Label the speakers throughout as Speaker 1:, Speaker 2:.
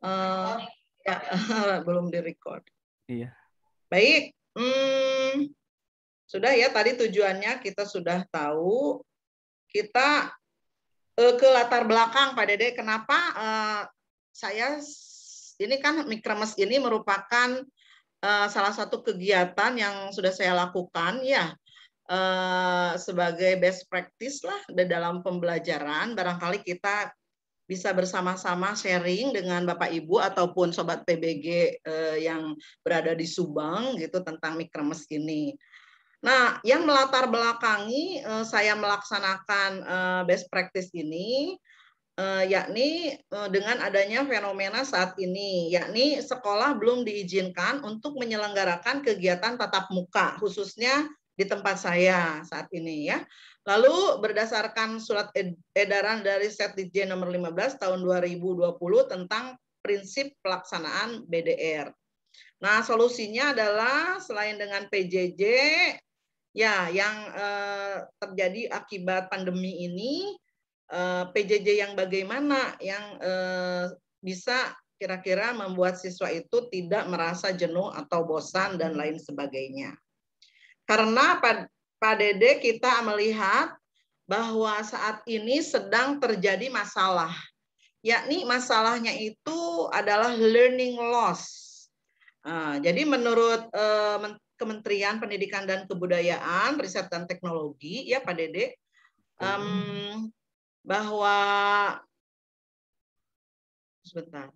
Speaker 1: Eh, ya, belum direcord.
Speaker 2: Iya.
Speaker 1: Baik. Sudah ya, tadi tujuannya kita sudah tahu. Kita ke latar belakang Pak Dede, kenapa saya ini kan Mikremes ini merupakan salah satu kegiatan yang sudah saya lakukan ya sebagai best practice lah dalam pembelajaran. Barangkali kita bisa bersama-sama sharing dengan Bapak Ibu ataupun Sobat PBG yang berada di Subang gitu tentang Mikremes ini. Nah, yang melatar belakangi saya melaksanakan best practice ini, yakni dengan adanya fenomena saat ini, yakni sekolah belum diizinkan untuk menyelenggarakan kegiatan tatap muka, khususnya di tempat saya saat ini ya. Lalu berdasarkan surat edaran dari Setdikjen nomor 15 tahun 2020 tentang prinsip pelaksanaan BDR. Nah, solusinya adalah selain dengan PJJ, ya yang terjadi akibat pandemi ini, PJJ yang bagaimana yang bisa kira-kira membuat siswa itu tidak merasa jenuh atau bosan dan lain sebagainya. Karena Pak Dede kita melihat bahwa saat ini sedang terjadi masalah, yakni masalahnya itu adalah learning loss. Jadi menurut Kementerian Pendidikan dan Kebudayaan, Riset dan Teknologi, ya Pak Dede, bahwa sebentar.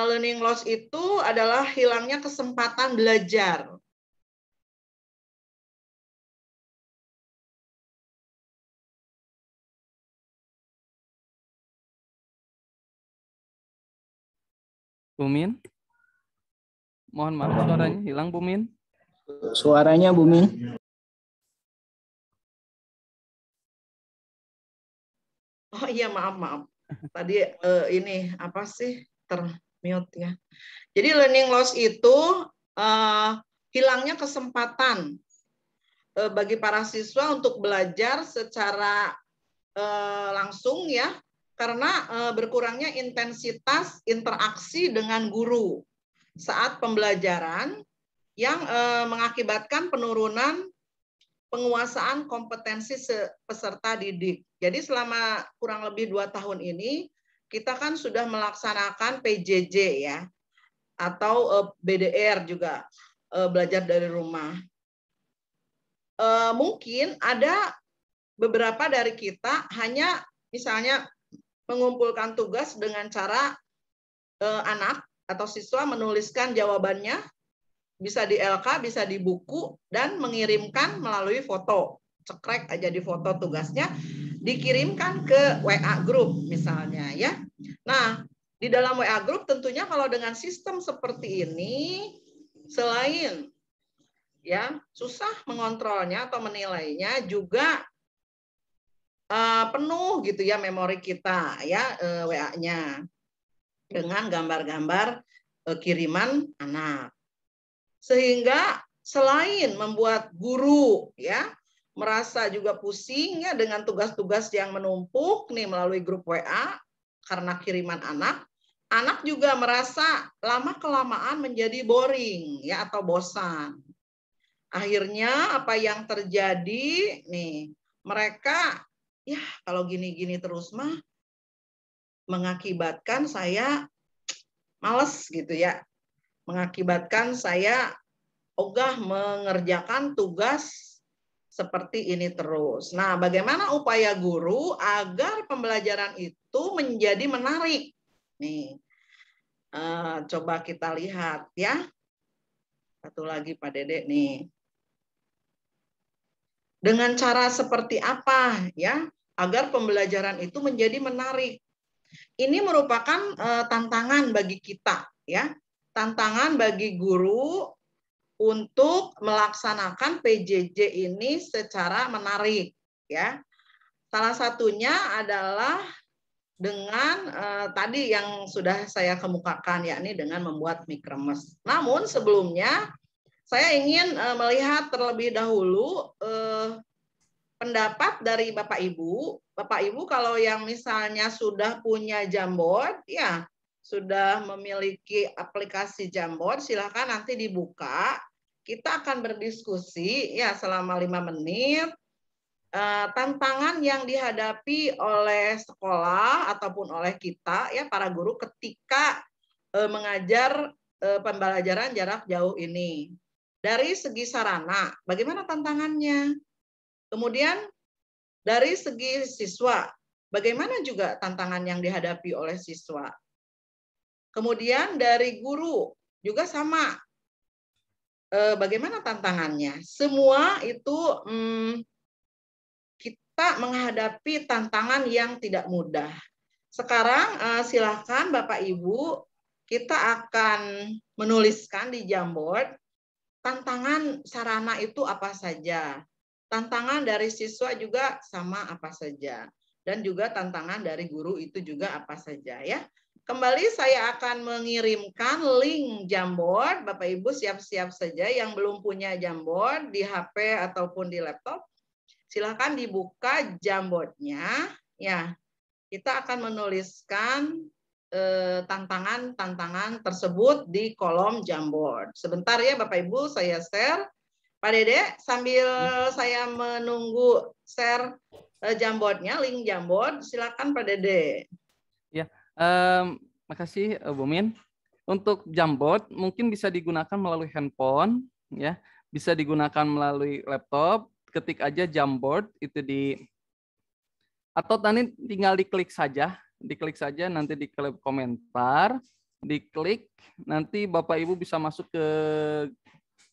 Speaker 1: Learning loss itu adalah hilangnya kesempatan belajar.
Speaker 2: Bumin? Mohon maaf suaranya hilang, Bumin.
Speaker 3: Suaranya Bumin.
Speaker 1: Oh iya, maaf. Tadi ini apa sih termute ya. Jadi learning loss itu hilangnya kesempatan bagi para siswa untuk belajar secara langsung ya, karena berkurangnya intensitas interaksi dengan guru saat pembelajaran yang mengakibatkan penurunan penguasaan kompetensi peserta didik. Jadi selama kurang lebih 2 tahun ini kita kan sudah melaksanakan PJJ ya, atau BDR juga, belajar dari rumah. Mungkin ada beberapa dari kita hanya misalnya mengumpulkan tugas dengan cara anak atau siswa menuliskan jawabannya, bisa di LK, bisa di buku, dan mengirimkan melalui foto. Cekrek aja di foto tugasnya, dikirimkan ke WA group misalnya ya. Nah, di dalam WA group tentunya kalau dengan sistem seperti ini, selain ya susah mengontrolnya atau menilainya, juga penuh gitu ya memori kita ya, WA-nya dengan gambar-gambar kiriman anak. Sehingga selain membuat guru ya merasa juga pusing ya dengan tugas-tugas yang menumpuk nih melalui grup WA karena kiriman anak, anak juga merasa lama-kelamaan menjadi boring ya atau bosan. Akhirnya apa yang terjadi nih, mereka ya kalau gini-gini terus mah mengakibatkan saya males gitu ya. Mengakibatkan saya ogah mengerjakan tugas seperti ini terus. Nah, bagaimana upaya guru agar pembelajaran itu menjadi menarik? Nih, coba kita lihat ya. Satu lagi Pak Dede nih. Dengan cara seperti apa ya agar pembelajaran itu menjadi menarik? Ini merupakan tantangan bagi kita ya. Tantangan bagi guru untuk melaksanakan PJJ ini secara menarik ya. Salah satunya adalah dengan tadi yang sudah saya kemukakan, yakni dengan membuat Mikremes. Namun sebelumnya saya ingin melihat terlebih dahulu pendapat dari Bapak Ibu. Bapak Ibu kalau yang misalnya sudah punya Jamboard, ya sudah memiliki aplikasi Jamboard, silahkan nanti dibuka. Kita akan berdiskusi ya selama 5 menit. Tantangan yang dihadapi oleh sekolah ataupun oleh kita ya para guru ketika mengajar pembelajaran jarak jauh ini. Dari segi sarana, bagaimana tantangannya? Kemudian dari segi siswa, bagaimana juga tantangan yang dihadapi oleh siswa? Kemudian dari guru juga sama. Bagaimana tantangannya? Semua itu kita menghadapi tantangan yang tidak mudah. Sekarang silakan Bapak Ibu, kita akan menuliskan di Jamboard tantangan sarana itu apa saja. Tantangan dari siswa juga sama apa saja. Dan juga tantangan dari guru itu juga apa saja ya. Kembali saya akan mengirimkan link Jamboard. Bapak Ibu siap-siap saja yang belum punya Jamboard di HP ataupun di laptop. Silakan dibuka Jamboard-nya. Ya, kita akan menuliskan tantangan-tantangan tersebut di kolom Jamboard. Sebentar ya Bapak Ibu, saya share. Pak Dede, sambil saya menunggu share Jamboard-nya, link Jamboard, silakan Pak Dede.
Speaker 2: Ya, makasih Bu Min. Untuk Jamboard mungkin bisa digunakan melalui handphone, ya, bisa digunakan melalui laptop. Ketik aja Jamboard itu atau nanti tinggal diklik saja nanti di kolom komentar, diklik, nanti Bapak Ibu bisa masuk ke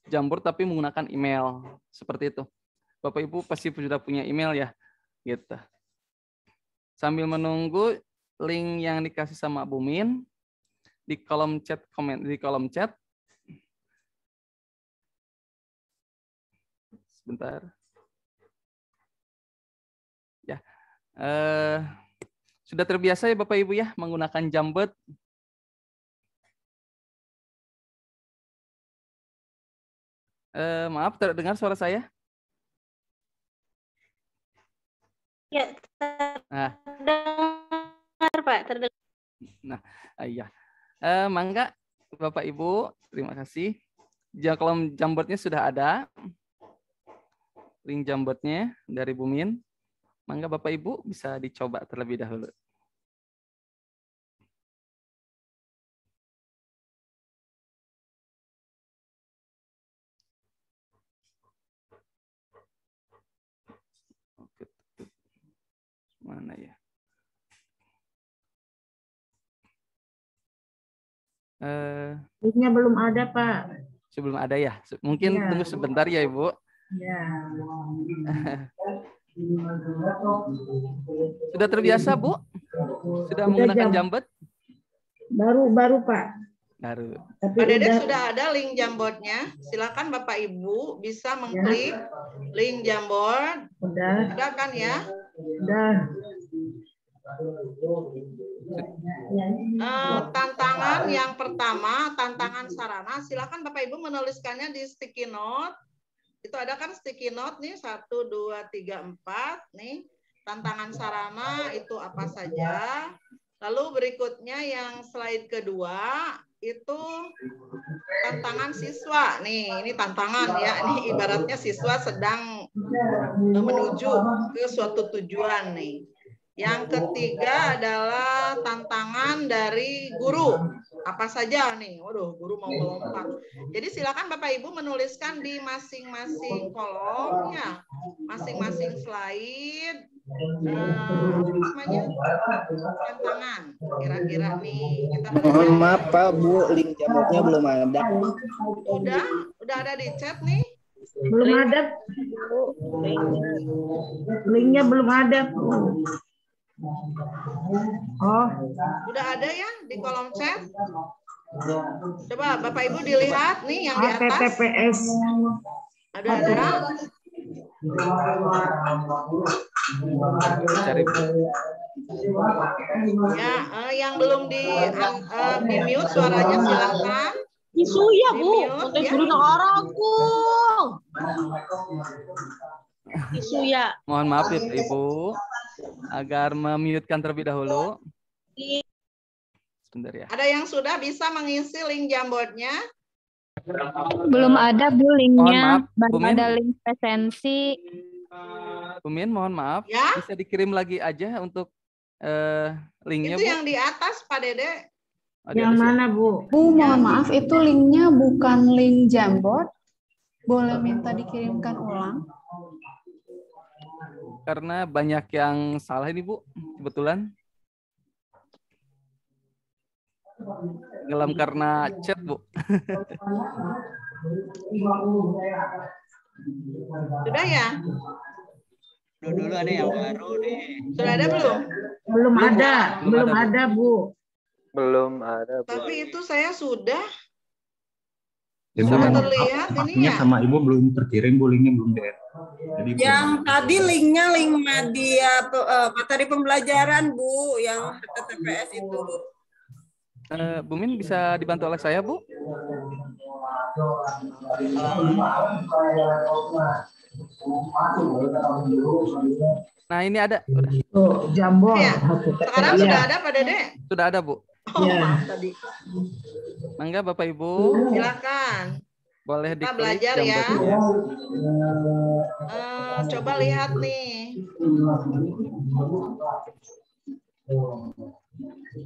Speaker 2: Jamboard tapi menggunakan email seperti itu. Bapak Ibu pasti sudah punya email ya, gitu. Sambil menunggu link yang dikasih sama Bu Min di kolom chat sebentar. Ya, sudah terbiasa ya Bapak Ibu ya menggunakan Jamboard. Maaf, terdengar suara saya?
Speaker 4: Ya, terdengar Pak, terdengar.
Speaker 2: Nah, iya. Mangga Bapak Ibu, terima kasih. Kolom Jamboard-nya sudah ada. Link Jamboard-nya dari Bu Min. Mangga Bapak Ibu bisa dicoba terlebih dahulu. Mana ya?
Speaker 5: Linknya belum ada, Pak.
Speaker 2: Sebelum ada ya? Mungkin tunggu sebentar ya, Ibu.
Speaker 5: Ya.
Speaker 2: Sudah terbiasa, Bu? Sudah menggunakan Jamboard?
Speaker 5: Baru, Pak.
Speaker 2: Baru.
Speaker 1: Pak Dede sudah ada link Jamboard-nya. Silakan Bapak Ibu bisa mengklik link Jamboard.
Speaker 5: Udah.
Speaker 1: Sudah kan ya?
Speaker 5: Udah.
Speaker 1: Tantangan yang pertama, tantangan sarana. Silakan Bapak Ibu menuliskannya di sticky note. Itu ada kan sticky note nih 1, 2, 3, 4 nih. Tantangan sarana itu apa saja. Lalu berikutnya yang slide kedua itu tantangan siswa. Nih, ini tantangan ya. Ini ibaratnya siswa sedang menuju ke suatu tujuan nih. Yang ketiga adalah tantangan dari guru. Apa saja nih? Waduh, guru mau melompat. Jadi silakan Bapak Ibu menuliskan di masing-masing kolom ya, masing-masing slide. Tantangan. Kira-kira nih kita.
Speaker 3: Mohon maaf Pak, Bu, link Jamboard-nya belum ada.
Speaker 1: Udah ada di chat nih.
Speaker 5: Belum ada. Linknya belum ada. Oh,
Speaker 1: udah ada ya di kolom chat. Coba Bapak Ibu dilihat nih yang di atas.
Speaker 5: HTTPS.
Speaker 1: Ada.
Speaker 2: Cari.
Speaker 1: Ya, yang belum di mute suaranya silakan.
Speaker 4: Isu ya Bu, untuk guru orang aku. Isu ya.
Speaker 2: Mohon maaf ya Ibu, agar memute-kan terlebih dahulu. Sebentar ya.
Speaker 1: Ada yang sudah bisa mengisi link Jamboardnya?
Speaker 6: Belum ada Bu
Speaker 2: Mohon
Speaker 6: linknya,
Speaker 2: maaf,
Speaker 6: baru
Speaker 2: Bu Min.
Speaker 6: ada link presensi.
Speaker 2: Bu Min, mohon maaf,
Speaker 1: Ya.
Speaker 2: bisa dikirim lagi aja untuk linknya
Speaker 1: Itu
Speaker 2: Bu.
Speaker 1: yang di atas Pak Dede.
Speaker 2: Oh, di
Speaker 5: Yang
Speaker 2: atas ya?
Speaker 5: mana, Bu?
Speaker 7: Bu, mohon maaf, itu linknya bukan link Jamboard. Boleh minta dikirimkan ulang?
Speaker 2: Karena banyak yang salah ini Bu, kebetulan. Ngelam karena chat Bu.
Speaker 1: Sudah ya?
Speaker 3: Dulu ada yang baru nih.
Speaker 1: Sudah ada belum?
Speaker 5: Belum ada,
Speaker 2: belum
Speaker 5: belum
Speaker 2: ada, Bu.
Speaker 5: ada, Bu.
Speaker 8: Belum ada, Bu.
Speaker 1: Tapi itu saya sudah.
Speaker 9: Ibu
Speaker 1: Sudah
Speaker 9: mohon maaf,
Speaker 1: terlihat ini
Speaker 9: maksudnya
Speaker 1: ya.
Speaker 9: sama Ibu belum terkirim, Bu, linknya belum deh. Jadi
Speaker 10: Yang tadi linknya link media materi pembelajaran Bu, yang TTPS itu.
Speaker 2: Bu Min bisa dibantu oleh saya Bu? Nah ini ada, udah.
Speaker 5: Tuh, Jamboard.
Speaker 1: Ya. Sekarang
Speaker 5: Iya.
Speaker 1: sudah ada Pak Dede?
Speaker 2: Sudah ada Bu.
Speaker 1: Oh,
Speaker 5: Ya.
Speaker 1: maaf tadi.
Speaker 2: Mangga Bapak Ibu,
Speaker 1: Silakan.
Speaker 2: boleh
Speaker 1: Kita
Speaker 2: diklik
Speaker 1: belajar ya.
Speaker 2: Jamboardnya.
Speaker 1: Coba lihat nih.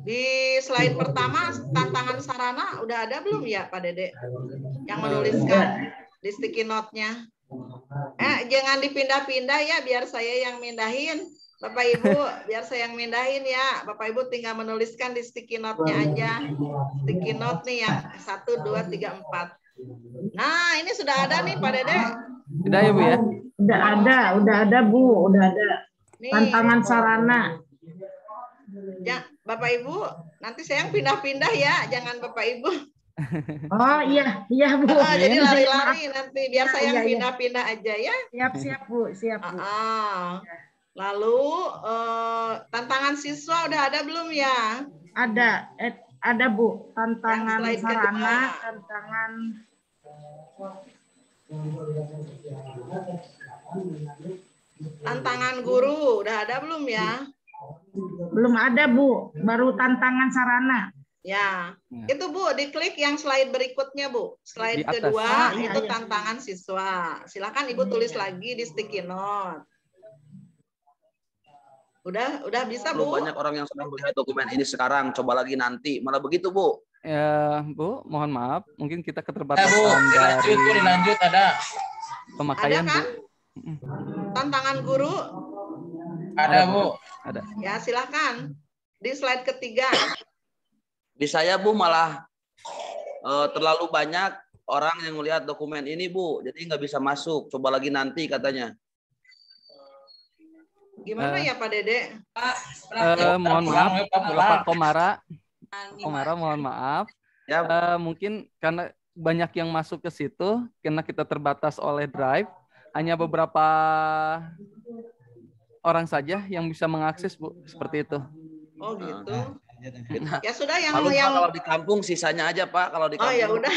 Speaker 1: Di slide pertama tantangan sarana udah ada belum ya Pak Dede? Yang menuliskan di sticky note-nya. Jangan dipindah-pindah ya, biar saya yang mindahin. Bapak Ibu, biar saya yang mindahin ya. Bapak Ibu tinggal menuliskan di sticky note-nya aja. Sticky note nih yang 1, 2, 3, 4. Nah, ini sudah ada nih Pak Dede.
Speaker 2: Sudah ya Bu ya?
Speaker 5: Udah ada, Bu. Udah ada.
Speaker 1: Nih,
Speaker 5: Tantangan sarana.
Speaker 1: ya, Bapak Ibu, nanti saya yang pindah-pindah ya, jangan Bapak Ibu.
Speaker 5: Oh iya, iya, Bu.
Speaker 1: Jadi
Speaker 5: Iya,
Speaker 1: lari-lari nanti, biar saya yang
Speaker 5: Iya, iya.
Speaker 1: pindah-pindah aja ya.
Speaker 5: Siap, Bu. Siap, Bu.
Speaker 1: Lalu tantangan siswa udah ada belum ya?
Speaker 5: Ada, Bu. Tantangan
Speaker 1: Yang slide
Speaker 5: sarana,
Speaker 1: kedua.
Speaker 5: tantangan
Speaker 1: Tantangan guru udah ada belum ya?
Speaker 5: belum ada, Bu. Baru tantangan sarana.
Speaker 1: Ya, itu Bu, diklik yang slide berikutnya Bu. Slide
Speaker 2: Di atas.
Speaker 1: kedua
Speaker 5: Iya,
Speaker 1: itu
Speaker 5: iya.
Speaker 1: tantangan siswa. Silakan Ibu tulis lagi di sticky note. Udah bisa
Speaker 11: Belum
Speaker 1: Bu?
Speaker 11: banyak orang yang sedang melihat dokumen ini sekarang, coba lagi nanti. Malah begitu, Bu.
Speaker 2: Ya Bu, mohon maaf, mungkin kita
Speaker 3: Bu,
Speaker 2: keterbatasan
Speaker 3: dilanjut, Bu,
Speaker 2: dari
Speaker 3: dilanjut ada.
Speaker 2: pemakaian
Speaker 1: Ada kan?
Speaker 2: Bu.
Speaker 1: Tantangan guru?
Speaker 3: Ada, Bu.
Speaker 2: Ada.
Speaker 1: Ya, silakan. Di slide ketiga.
Speaker 11: Di saya, Bu, malah terlalu banyak orang yang melihat dokumen ini, Bu. Jadi nggak bisa masuk. Coba lagi nanti katanya.
Speaker 1: Gimana ya Pak Dede?
Speaker 2: Mohon maaf,
Speaker 3: Pulang.
Speaker 2: Bapak Komara mohon maaf.
Speaker 11: Ya,
Speaker 2: Mungkin karena banyak yang masuk ke situ, karena kita terbatas oleh drive, hanya beberapa orang saja yang bisa mengakses Bu, seperti itu.
Speaker 1: Oh gitu.
Speaker 11: kita
Speaker 1: Ya sudah yang
Speaker 11: malu, Pak,
Speaker 1: yang
Speaker 11: kalau di kampung sisanya aja, Pak. Kalau di
Speaker 1: Oh
Speaker 11: kampung.
Speaker 1: ya udah.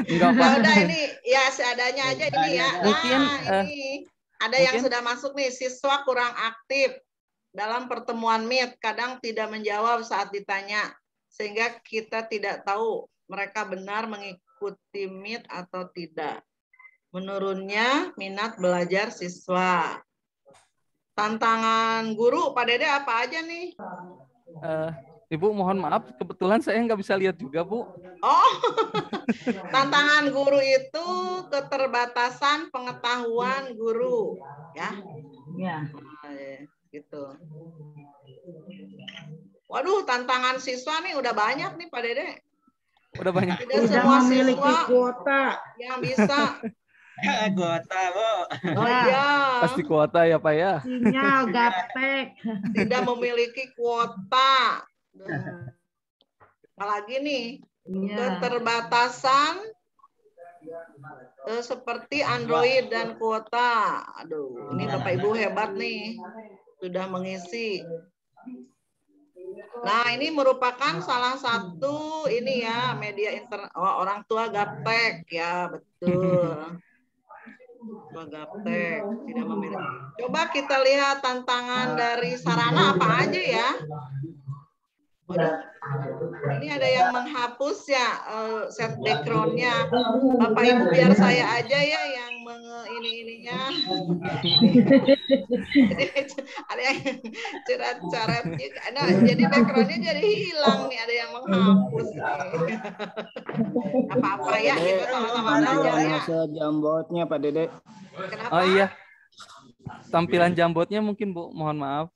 Speaker 2: Enggak
Speaker 1: Ya
Speaker 2: Pak.
Speaker 1: udah ini ya seadanya aja ini ya.
Speaker 2: Mungkin,
Speaker 1: Ini ada yang
Speaker 2: mungkin-
Speaker 1: sudah masuk nih, siswa kurang aktif dalam pertemuan Meet, kadang tidak menjawab saat ditanya, sehingga kita tidak tahu mereka benar mengikuti Meet atau tidak. Menurunnya minat belajar siswa. Tantangan guru, Pak Dede apa aja nih?
Speaker 2: Ibu mohon maaf, kebetulan saya nggak bisa lihat juga Bu.
Speaker 1: Oh, tantangan guru itu keterbatasan pengetahuan guru, ya.
Speaker 5: Ya.
Speaker 1: Gitu. Waduh, tantangan siswa nih udah banyak nih Pak Dede.
Speaker 2: Udah banyak.
Speaker 1: Tidak
Speaker 5: Tidak
Speaker 1: semua
Speaker 5: memiliki
Speaker 1: siswa
Speaker 5: kuota.
Speaker 1: yang bisa.
Speaker 3: Kuota, Bu.
Speaker 1: Oh iya,
Speaker 2: Pasti kuota ya Pak ya.
Speaker 5: Sinyal gaptek.
Speaker 1: tidak memiliki kuota. Apalagi nih,
Speaker 5: Iya.
Speaker 1: keterbatasan seperti Android dan kuota. Aduh, ini Bapak Ibu hebat nih, sudah mengisi. Nah, ini merupakan salah satu ini ya media internet. Oh, orang tua gaptek ya, betul. Gaptek tidak memiliki. Coba kita lihat tantangan dari sarana apa aja ya. Waduh, ini ada yang menghapus ya set backgroundnya. Bapak Ibu biar saya aja ya yang ininya. Ada yang coret-coret juga. Nah, jadi backgroundnya jadi hilang nih. Ada yang menghapus nih. Apa-apa ya, kita sama-sama belajar ya.
Speaker 3: Jamboardnya Pak Dede.
Speaker 1: Kenapa?
Speaker 2: Oh iya. Tampilan Jamboardnya mungkin Bu, mohon maaf.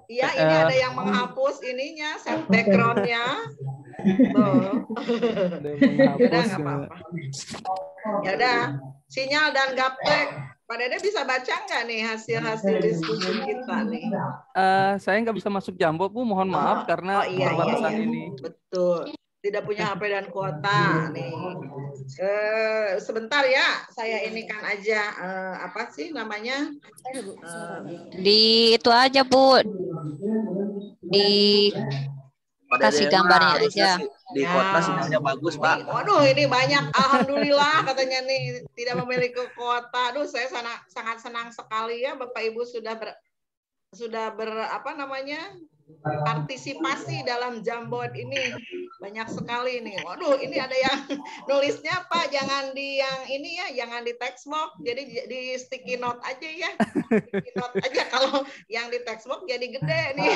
Speaker 1: Iya, ini ada yang menghapus ininya, set backgroundnya. Tuh. Udah nggak apa-apa. Ya udah, sinyal dan gaptek. Pak Dede bisa baca nggak nih hasil-hasil diskusi kita nih?
Speaker 2: Saya nggak bisa masuk Jamboard Bu, mohon maaf karena perbatasan ini.
Speaker 1: Betul. Tidak punya HP dan kuota nih. Sebentar ya, saya ini kan aja apa sih namanya?
Speaker 6: Di itu aja Bu, di kasih gambarnya aja.
Speaker 11: Di kota sinyalnya bagus Pak.
Speaker 1: Waduh, ini banyak. Alhamdulillah katanya nih tidak memiliki kuota. Aduh, saya sangat senang sekali ya Bapak Ibu sudah apa namanya? Partisipasi dalam Jamboard ini banyak sekali nih. Waduh, ini ada yang nulisnya Pak, jangan di yang ini ya, jangan di textbox, jadi di sticky note aja ya. Sticky note aja, kalau yang di textbox jadi gede nih.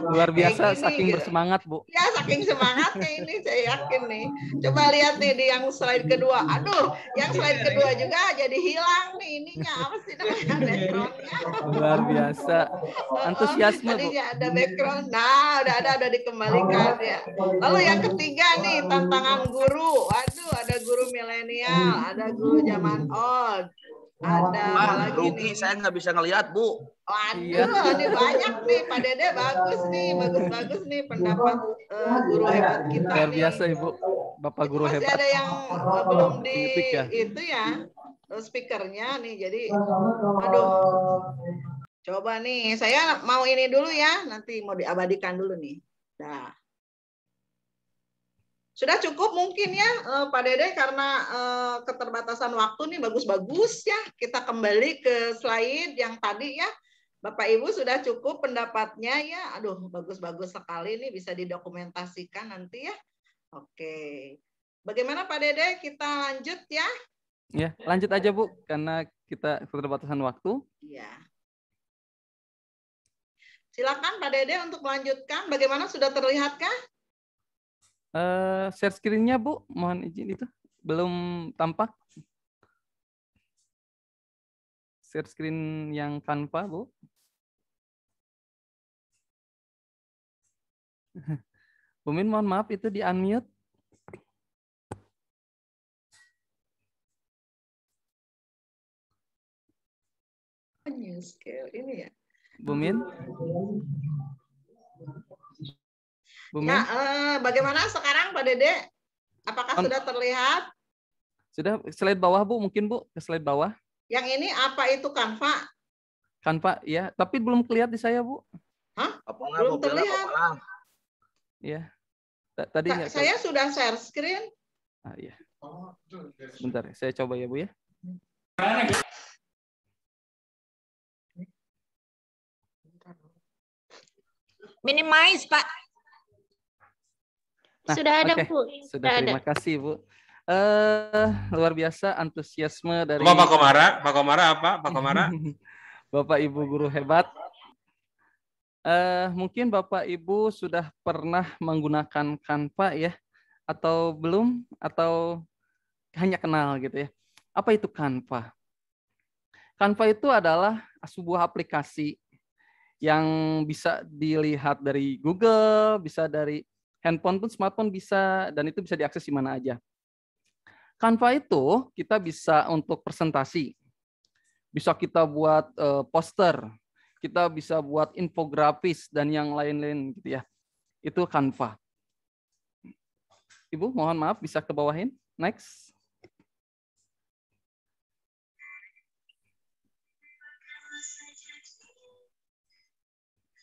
Speaker 2: Luar biasa,
Speaker 1: gini,
Speaker 2: saking
Speaker 1: gitu.
Speaker 2: Bersemangat Bu.
Speaker 1: Ya, saking semangatnya ini saya yakin nih. Coba lihat nih di yang slide kedua. Aduh, yang slide kedua juga jadi hilang nih ininya, apa sih namanya, backgroundnya.
Speaker 2: Luar biasa, antusiasme Bu.
Speaker 1: Tadinya ada background. Nah, udah dikembalikan ya. Lalu yang ketiga nih, tantangan guru. Waduh, ada guru milenial, ada guru zaman old. Ada apa lagi nih?
Speaker 11: Saya nggak bisa ngelihat Bu.
Speaker 1: Waduh, ini banyak nih Pak Dede, bagus nih, bagus-bagus nih pendapat guru hebat kita.
Speaker 2: Luar biasa Ibu, Bapak guru
Speaker 1: masih
Speaker 2: hebat.
Speaker 1: ada yang belum di
Speaker 2: ya?
Speaker 1: itu ya, speakernya nih. Jadi, aduh. Coba nih, saya mau ini dulu ya, nanti mau diabadikan dulu nih. Nah, sudah cukup mungkin ya Pak Dede karena keterbatasan waktu nih bagus-bagus ya. Kita kembali ke slide yang tadi ya. Bapak Ibu sudah cukup pendapatnya ya. Aduh, bagus-bagus sekali nih bisa didokumentasikan nanti ya. Oke. Bagaimana Pak Dede? Kita lanjut ya?
Speaker 2: Ya, lanjut aja Bu, karena kita keterbatasan waktu.
Speaker 1: Iya. Silakan Pak Dede untuk melanjutkan. Bagaimana, sudah terlihatkah?
Speaker 2: Share screen-nya Bu, mohon izin itu belum tampak. Share screen yang Canva Bu. Bu Min, mohon maaf itu di unmute.
Speaker 1: New scale ini ya.
Speaker 2: Bu Min. Bu Min.
Speaker 1: Ya, bagaimana sekarang Pak Dede? Apakah sudah terlihat?
Speaker 2: Sudah, slide bawah Bu, mungkin Bu, ke slide bawah.
Speaker 1: Yang ini apa itu Canva?
Speaker 2: Canva, ya, tapi belum kelihatan di saya Bu.
Speaker 1: Hah? Belum terlihat.
Speaker 2: Ya. Tadi
Speaker 1: saya sudah share screen.
Speaker 2: Ah, iya. Bentar, saya coba ya Bu ya.
Speaker 10: Minimize, Pak.
Speaker 2: Nah,
Speaker 4: sudah ada
Speaker 2: okay.
Speaker 4: Bu.
Speaker 2: Sudah, terima kasih Bu. Luar biasa antusiasme dari
Speaker 12: Pak Komara apa? Pak Komara?
Speaker 2: Bapak Ibu guru hebat. Mungkin Bapak Ibu sudah pernah menggunakan Canva ya, atau belum, atau hanya kenal gitu ya. Apa itu Canva? Canva itu adalah sebuah aplikasi yang bisa dilihat dari Google, bisa dari handphone pun, smartphone bisa, dan itu bisa diakses di mana aja. Canva itu kita bisa untuk presentasi, bisa kita buat poster, kita bisa buat infografis dan yang lain-lain gitu ya. Itu Canva. Ibu, mohon maaf bisa ke bawahin. Next.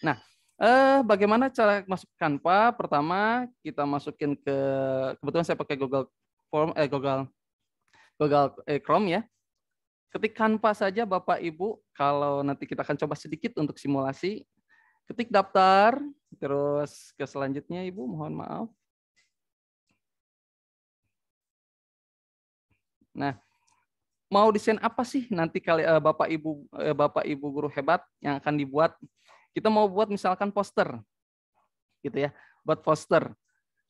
Speaker 2: Nah, bagaimana cara masuk Canva? Pertama, kita masukin ke, kebetulan saya pakai Google Chrome ya. Ketik Canva saja Bapak Ibu, kalau nanti kita akan coba sedikit untuk simulasi. Ketik daftar, terus ke selanjutnya Ibu, mohon maaf. Nah, mau desain apa sih nanti Bapak Ibu guru hebat yang akan dibuat? Kita mau buat misalkan poster, gitu ya, buat poster.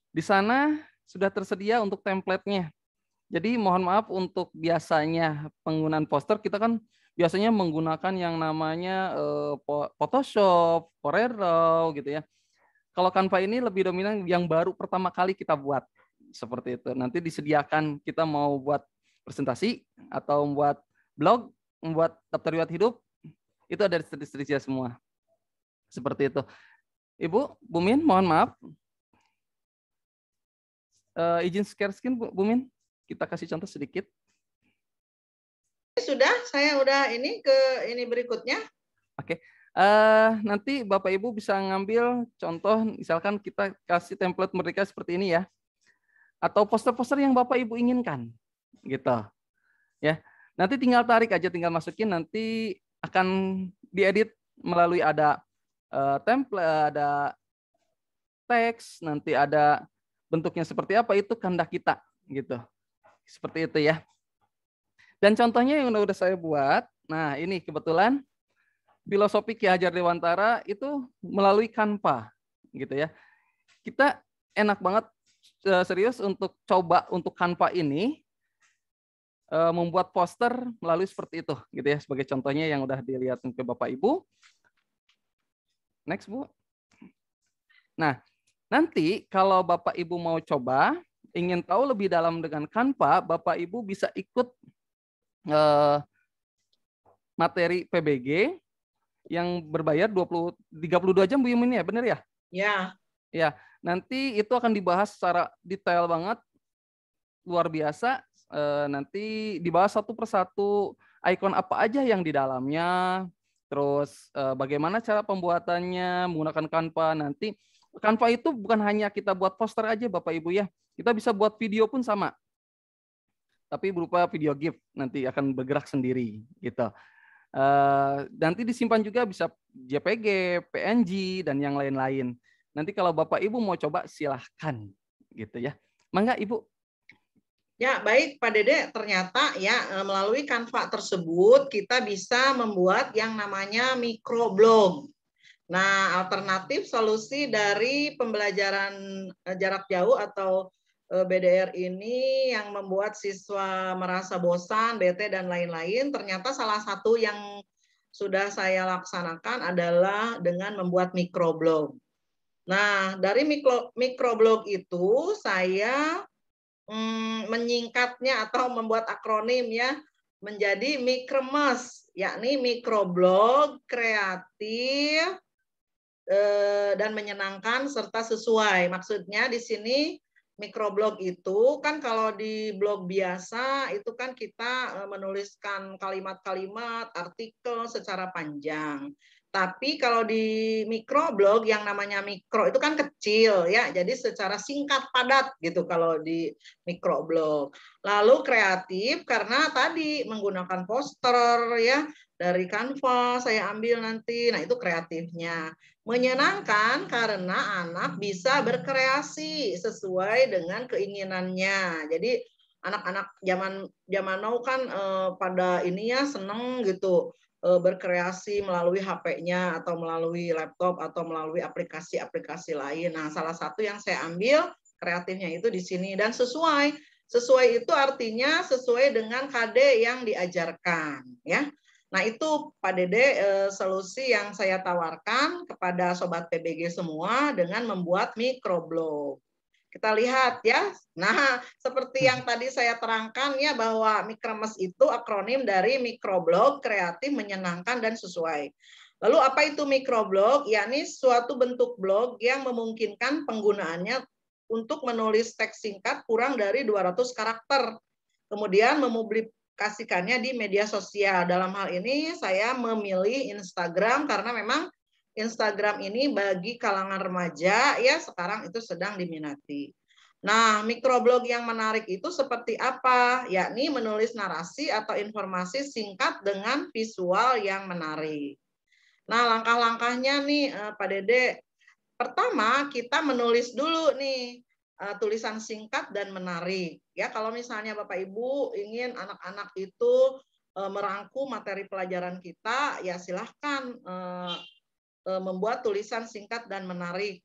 Speaker 2: Di sana sudah tersedia untuk template-nya. Jadi mohon maaf untuk biasanya penggunaan poster kita kan biasanya menggunakan yang namanya Photoshop, Corel gitu ya. Kalau Canva ini lebih dominan yang baru pertama kali kita buat seperti itu. Nanti disediakan kita mau buat presentasi atau membuat blog, membuat daftar riwayat hidup, itu ada tersedia semua. Seperti itu. Ibu, Bu Min, mohon maaf. Izin share screen, Bu Min. Kita kasih contoh sedikit.
Speaker 1: Sudah, saya udah ini ke ini berikutnya.
Speaker 2: Oke. Nanti Bapak Ibu bisa ngambil contoh, misalkan kita kasih template mereka seperti ini ya. Atau poster-poster yang Bapak Ibu inginkan. Gitu. Ya. Nanti tinggal tarik aja, tinggal masukin, nanti akan diedit melalui ada template, ada teks, nanti ada bentuknya seperti apa, itu kehendak kita gitu. Seperti itu ya. Dan contohnya yang udah saya buat, nah ini kebetulan filosofi Ki Hajar Dewantara itu melalui Canva gitu ya. Kita enak banget serius untuk coba untuk Canva ini membuat poster melalui seperti itu gitu ya, sebagai contohnya yang udah dilihat ke Bapak Ibu. Next, Bu. Nah, nanti kalau Bapak Ibu mau coba, ingin tahu lebih dalam dengan Canva, Bapak Ibu bisa ikut materi PBG yang berbayar 32 jam Bu Yumin ya, benar ya?
Speaker 1: Ya.
Speaker 2: Ya, nanti itu akan dibahas secara detail banget, luar biasa. Nanti dibahas satu persatu ikon apa aja yang di dalamnya, terus bagaimana cara pembuatannya menggunakan Canva. Nanti Canva itu bukan hanya kita buat poster aja Bapak Ibu ya, kita bisa buat video pun sama, tapi berupa video GIF, nanti akan bergerak sendiri gitu. Nanti disimpan juga bisa JPG, PNG, dan yang lain-lain. Nanti kalau Bapak Ibu mau coba silahkan gitu ya. Mangga Ibu.
Speaker 1: Ya, baik Pak Dede, ternyata ya melalui Canva tersebut kita bisa membuat yang namanya microblog. Nah, alternatif solusi dari pembelajaran jarak jauh atau BDR ini yang membuat siswa merasa bosan, bete, dan lain-lain, ternyata salah satu yang sudah saya laksanakan adalah dengan membuat microblog. Nah, dari microblog itu saya menyingkatnya atau membuat akronim ya menjadi Micremes, yakni microblog kreatif dan menyenangkan serta sesuai. Maksudnya di sini microblog itu kan kalau di blog biasa itu kan kita menuliskan kalimat-kalimat, artikel secara panjang. Tapi kalau di microblog yang namanya mikro itu kan kecil ya, jadi secara singkat padat gitu kalau di microblog. Lalu kreatif karena tadi menggunakan poster ya dari Canva saya ambil nanti. Nah, itu kreatifnya. Menyenangkan karena anak bisa berkreasi sesuai dengan keinginannya. Jadi anak-anak zaman now kan pada ini ya seneng gitu berkreasi melalui HP-nya atau melalui laptop atau melalui aplikasi-aplikasi lain. Nah, salah satu yang saya ambil kreatifnya itu di sini dan sesuai. Sesuai itu artinya sesuai dengan KD yang diajarkan, ya. Nah, itu Pak Dede solusi yang saya tawarkan kepada sobat PBG semua dengan membuat microblog. Kita lihat ya. Nah, seperti yang tadi saya terangkan ya bahwa Micremes itu akronim dari microblog, kreatif, menyenangkan, dan sesuai. Lalu apa itu microblog? Yakni suatu bentuk blog yang memungkinkan penggunaannya untuk menulis teks singkat kurang dari 200 karakter. Kemudian mempublikasikannya di media sosial. Dalam hal ini saya memilih Instagram karena memang Instagram ini bagi kalangan remaja ya sekarang itu sedang diminati. Nah, mikroblog yang menarik itu seperti apa? Yakni menulis narasi atau informasi singkat dengan visual yang menarik. Nah, langkah-langkahnya nih Pak Dede. Pertama, kita menulis dulu nih tulisan singkat dan menarik. Ya, kalau misalnya Bapak Ibu ingin anak-anak itu merangkum materi pelajaran kita, ya silahkan membuat tulisan singkat dan menarik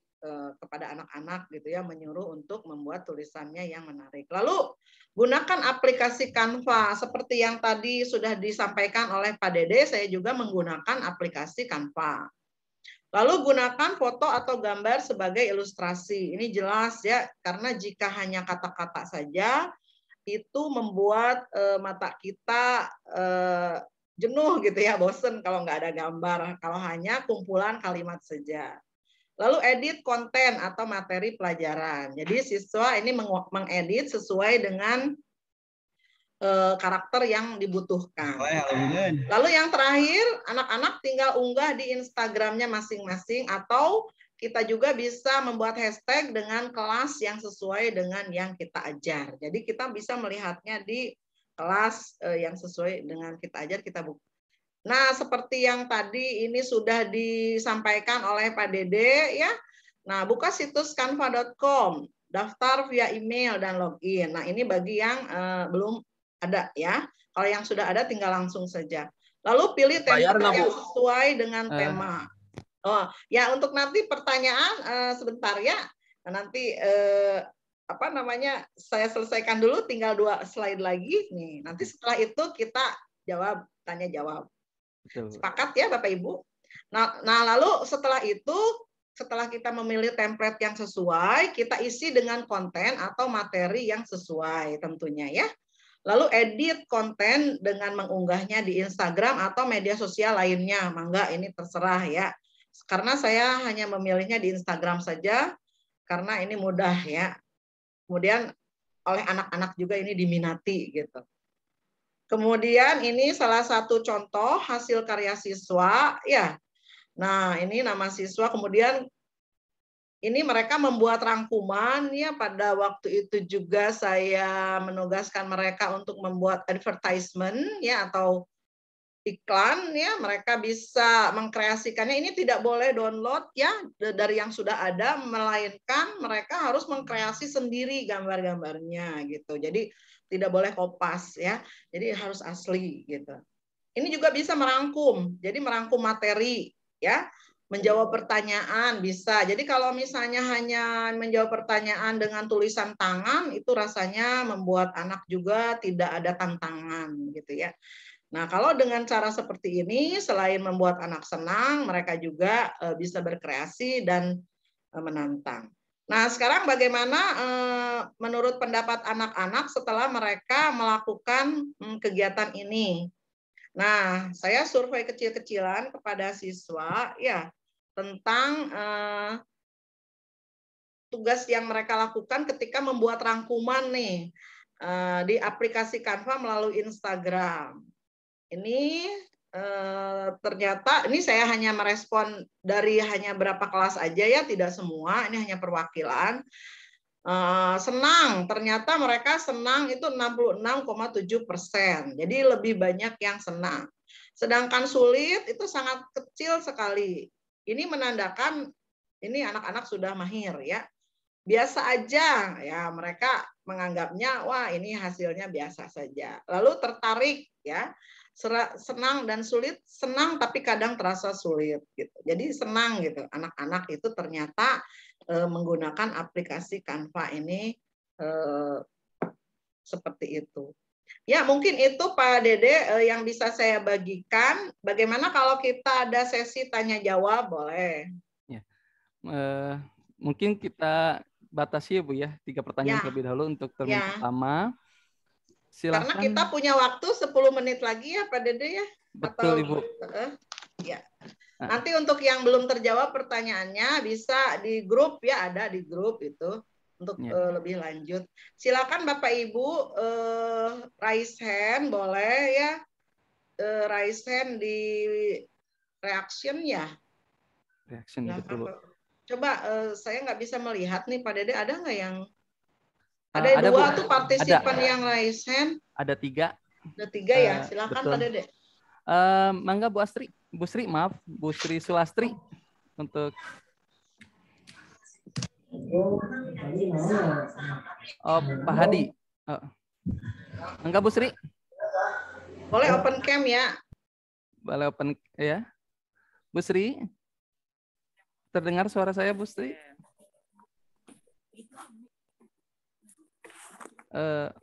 Speaker 1: kepada anak-anak gitu ya, menyuruh untuk membuat tulisannya yang menarik. Lalu gunakan aplikasi Canva seperti yang tadi sudah disampaikan oleh Pak Dede, saya juga menggunakan aplikasi Canva. Lalu gunakan foto atau gambar sebagai ilustrasi. Ini jelas ya, karena jika hanya kata-kata saja itu membuat mata kita jenuh gitu ya, bosen kalau nggak ada gambar, kalau hanya kumpulan kalimat saja. Lalu edit konten atau materi pelajaran. Jadi siswa ini mengedit sesuai dengan karakter yang dibutuhkan. Lalu yang terakhir, anak-anak tinggal unggah di Instagramnya masing-masing, atau kita juga bisa membuat hashtag dengan kelas yang sesuai dengan yang kita ajar. Jadi kita bisa melihatnya di kelas yang sesuai dengan kita ajar, kita buka. Nah, seperti yang tadi ini sudah disampaikan oleh Pak Dede ya. Nah, buka situs canva.com, daftar via email dan login. Nah, ini bagi yang belum ada ya. Kalau yang sudah ada tinggal langsung saja. Lalu pilih template yang sesuai dengan tema. Oh, ya untuk nanti pertanyaan sebentar ya. Nanti apa namanya? Saya selesaikan dulu, tinggal 2 slide lagi nih. Nanti setelah itu kita jawab, tanya jawab. Sepakat ya Bapak Ibu? Nah, lalu setelah itu, setelah kita memilih template yang sesuai, kita isi dengan konten atau materi yang sesuai tentunya ya. Lalu edit konten dengan mengunggahnya di Instagram atau media sosial lainnya. Mangga, ini terserah ya. Karena saya hanya memilihnya di Instagram saja, karena ini mudah ya. Kemudian oleh anak-anak juga ini diminati gitu. Kemudian ini salah satu contoh hasil karya siswa ya. Nah, ini nama siswa, kemudian ini mereka membuat rangkuman ya. Pada waktu itu juga saya menugaskan mereka untuk membuat advertisement ya, atau iklan ya. Mereka bisa mengkreasikannya. Ini tidak boleh download ya dari yang sudah ada, melainkan mereka harus mengkreasi sendiri gambar-gambarnya gitu. Jadi tidak boleh kopas ya. Jadi harus asli gitu. Ini juga bisa merangkum. Jadi merangkum materi ya. Menjawab pertanyaan bisa. Jadi kalau misalnya hanya menjawab pertanyaan dengan tulisan tangan, itu rasanya membuat anak juga tidak ada tantangan gitu ya. Nah, kalau dengan cara seperti ini, selain membuat anak senang, mereka juga bisa berkreasi dan menantang. Nah, sekarang bagaimana menurut pendapat anak-anak setelah mereka melakukan kegiatan ini? Nah, saya survei kecil-kecilan kepada siswa ya tentang tugas yang mereka lakukan ketika membuat rangkuman nih di aplikasi Canva melalui Instagram. Ini ternyata ini saya hanya merespon dari hanya berapa kelas aja ya, tidak semua, ini hanya perwakilan. Senang, ternyata mereka senang itu 66,7%, jadi lebih banyak yang senang. Sedangkan sulit itu sangat kecil sekali. Ini menandakan ini anak-anak sudah mahir ya. Biasa aja ya, mereka menganggapnya wah ini hasilnya biasa saja. Lalu tertarik ya. Senang dan sulit, senang tapi kadang terasa sulit gitu. Jadi senang gitu. Anak-anak itu ternyata menggunakan aplikasi Canva ini seperti itu. Ya, mungkin itu Pak Dede yang bisa saya bagikan. Bagaimana kalau kita ada sesi tanya jawab, boleh?
Speaker 2: Ya. Mungkin kita batasi ya Bu ya, 3 pertanyaan terlebih dahulu untuk termin pertama. Silakan.
Speaker 1: Karena kita punya waktu 10 menit lagi ya Pak Dede ya.
Speaker 2: Betul Ibu.
Speaker 1: Ya. Nanti untuk yang belum terjawab pertanyaannya bisa di grup ya, ada di grup itu untuk lebih lanjut. Silakan Bapak Ibu raise hand boleh ya. Raise hand di reaction ya.
Speaker 2: Reaction betul.
Speaker 1: Coba saya nggak bisa melihat nih Pak Dede, ada nggak yang Ada
Speaker 2: ada,
Speaker 1: dua
Speaker 2: Bu.
Speaker 1: tuh partisipan yang raise hand.
Speaker 2: Ada 3.
Speaker 1: Ada 3 ya. Silakan
Speaker 2: betul.
Speaker 1: Pak Dede.
Speaker 2: Mangga Bu Astri, Bu Sri, maaf, Bu Sri Sulastri untuk Pak Hadi. Mangga Bu Sri.
Speaker 1: Boleh open cam ya.
Speaker 2: Boleh open ya. Bu Sri. Terdengar suara saya Bu Sri?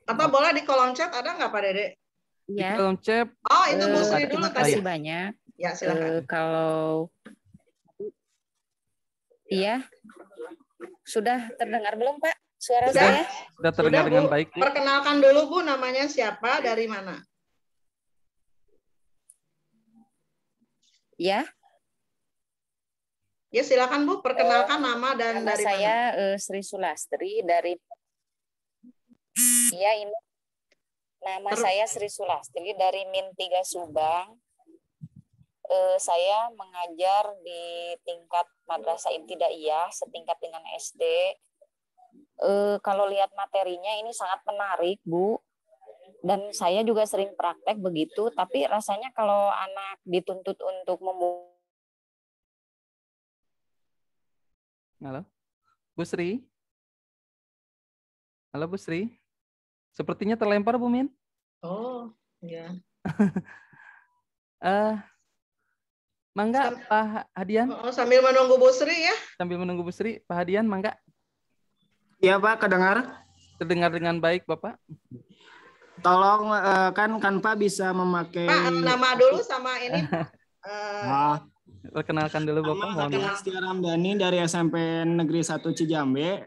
Speaker 1: Apa boleh di kolom chat ada nggak Pak Dede?
Speaker 6: Ya.
Speaker 2: Di kolom chat.
Speaker 1: Oh, itu Bu Sri dulu tadi.
Speaker 6: Terima kasih banyak.
Speaker 1: Ya, silakan.
Speaker 6: Kalau iya, sudah terdengar belum Pak suara saya?
Speaker 2: Sudah terdengar dengan baik. Bu.
Speaker 1: Perkenalkan dulu Bu, namanya siapa, dari mana?
Speaker 6: Ya.
Speaker 1: Ya, silakan Bu, perkenalkan nama dan
Speaker 6: Nama
Speaker 1: dari
Speaker 6: saya
Speaker 1: mana?
Speaker 6: Sri Sulastri dari. Iya, ini nama saya Sri Sulastri dari Min 3 Subang. Saya mengajar di tingkat Madrasah Ibtidaiyah setingkat dengan SD. Kalau lihat materinya ini sangat menarik, Bu. Dan saya juga sering praktek begitu, tapi rasanya kalau anak dituntut untuk membuat.
Speaker 2: Halo, Bu Sri. Halo Bu Sri. Sepertinya terlempar Bu Min.
Speaker 1: Oh, ya.
Speaker 2: Mangga Pak Hadian.
Speaker 1: Oh, sambil menunggu Bu Sri ya.
Speaker 2: Sambil menunggu Bu Sri, Pak Hadian, mangga.
Speaker 13: Iya Pak, kedengar?
Speaker 2: Terdengar dengan baik Bapak.
Speaker 13: Tolong kan Canva bisa memakai.
Speaker 1: Pak, nama dulu sama ini.
Speaker 2: Perkenalkan dulu Bapak.
Speaker 13: Nama saya Astia Ramdhani dari SMP Negeri 1 Cijambe.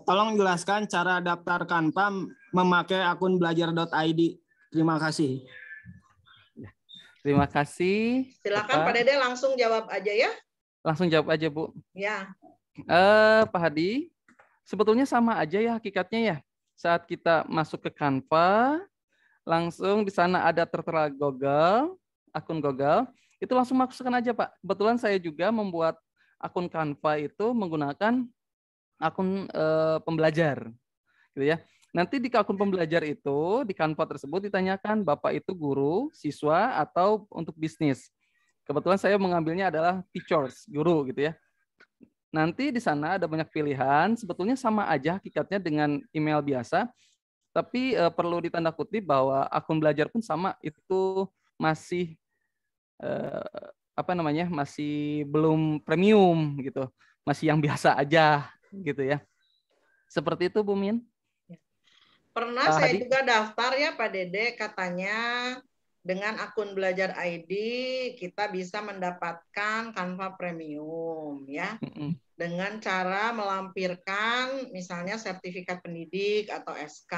Speaker 13: Tolong jelaskan cara daftar Canva memakai akun belajar.id. Terima kasih.
Speaker 2: Terima kasih.
Speaker 1: Silakan Pak Dede langsung jawab aja ya.
Speaker 2: Langsung jawab aja Bu.
Speaker 1: Ya.
Speaker 2: Pak Hadi, sebetulnya sama aja ya hakikatnya ya. Saat kita masuk ke Canva, langsung di sana ada tertera Google, akun Google, itu langsung masukkan aja Pak. Kebetulan saya juga membuat akun Canva itu menggunakan akun pembelajar, gitu ya. Nanti di akun pembelajar itu, di Canva tersebut ditanyakan Bapak itu guru, siswa, atau untuk bisnis. Kebetulan saya mengambilnya adalah teachers, guru gitu ya. Nanti di sana ada banyak pilihan, sebetulnya sama aja hakikatnya dengan email biasa, tapi perlu ditanda kutip bahwa akun belajar pun sama, itu masih masih belum premium gitu, masih yang biasa aja gitu ya. Seperti itu Bu Min.
Speaker 1: Pernah saya juga daftar ya Pak Dede, katanya dengan akun belajar ID kita bisa mendapatkan Canva Premium ya. Dengan cara melampirkan misalnya sertifikat pendidik atau SK.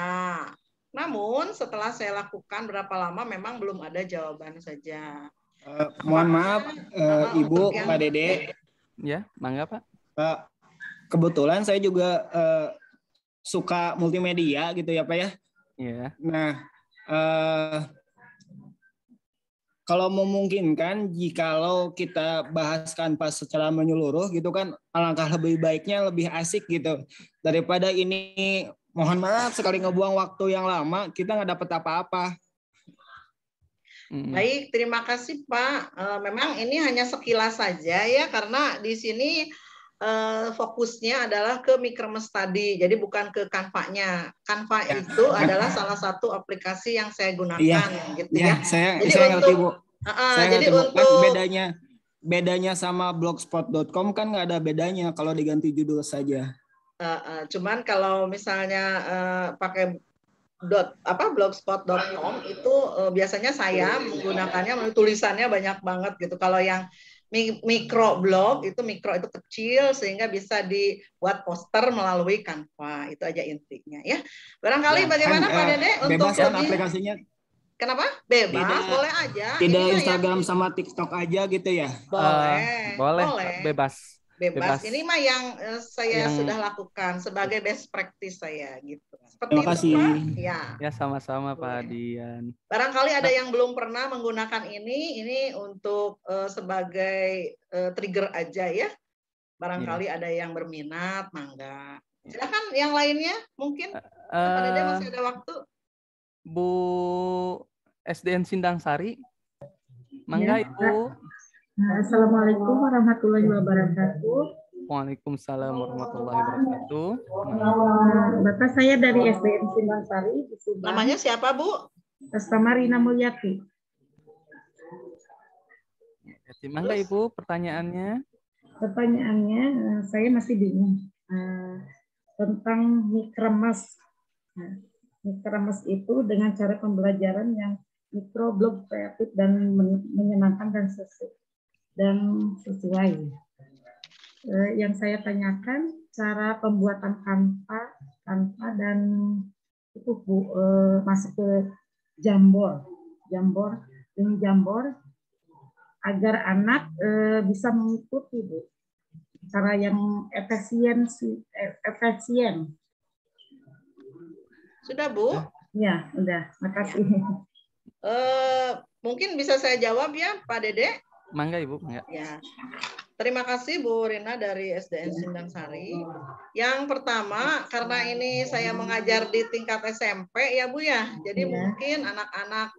Speaker 1: Namun setelah saya lakukan berapa lama memang belum ada jawaban saja.
Speaker 13: Mohon maaf Ibu, Pak Dede.
Speaker 2: Ya, mangga Pak.
Speaker 13: Kebetulan saya juga suka multimedia gitu ya Pak ya.
Speaker 2: Iya.
Speaker 13: Nah, kalau memungkinkan jikalau kita bahas Canva secara menyeluruh gitu kan, alangkah lebih baiknya lebih asik gitu daripada ini. Mohon maaf sekali ngebuang waktu yang lama kita nggak dapat apa-apa.
Speaker 1: Baik, terima kasih Pak. Memang ini hanya sekilas saja ya, karena di sini fokusnya adalah ke Micromesh tadi, jadi bukan ke Canva-nya. Canva itu adalah salah satu aplikasi yang saya gunakan, gitu ya.
Speaker 13: Saya
Speaker 1: jadi
Speaker 13: ngerti Bu.
Speaker 1: Jadi untuk
Speaker 13: kan bedanya sama blogspot.com kan nggak ada bedanya kalau diganti judul saja.
Speaker 1: Cuman kalau misalnya pakai blogspot.com itu biasanya saya menggunakannya, tulisannya banyak banget gitu. Kalau yang microblog itu kecil sehingga bisa dibuat poster melalui Canva. Itu aja intinya ya. Barangkali bagaimana Pak Dede untuk
Speaker 13: bebas kan aplikasinya?
Speaker 1: Kenapa? Bebas, boleh aja.
Speaker 13: Tidak Instagram sama TikTok aja gitu ya?
Speaker 2: Boleh. Bebas.
Speaker 1: Ini mah yang saya sudah lakukan sebagai best practice saya gitu. Seperti
Speaker 13: Terima kasih.
Speaker 1: itu, Pak. Ya.
Speaker 2: Ya, sama-sama Pak Dian.
Speaker 1: Barangkali ada yang belum pernah menggunakan ini untuk sebagai trigger aja ya. Barangkali ada yang berminat, mangga. Silakan yang lainnya mungkin. Pak Dede masih ada waktu.
Speaker 2: Bu SDN Sindang Sari. Mangga
Speaker 5: Ya,
Speaker 2: Ibu.
Speaker 5: Assalamualaikum warahmatullahi wabarakatuh.
Speaker 2: Waalaikumsalam warahmatullahi wabarakatuh.
Speaker 5: Bapak saya dari SDN Sindang Sari di Subang.
Speaker 1: Namanya siapa, Bu?
Speaker 5: Tamarina Mulyati.
Speaker 2: Mangga Ibu, pertanyaannya.
Speaker 5: Pertanyaannya, saya masih bingung tentang mikromas. Mikromas itu dengan cara pembelajaran yang mikroblog kreatif dan menyenangkan dan sesuai. Yang saya tanyakan cara pembuatan Canva dan itu masuk ke Jamboard agar anak bisa mengikuti, Bu. Cara yang efisien.
Speaker 1: Sudah, Bu?
Speaker 5: Ya, udah. Makasih.
Speaker 1: Mungkin bisa saya jawab ya, Pak Dede?
Speaker 2: Mangga Ibu, mangga.
Speaker 1: Ya. Terima kasih Bu Rina dari SDN Sindang Sari. Yang pertama, karena ini saya mengajar di tingkat SMP ya Bu ya. Jadi mungkin anak-anak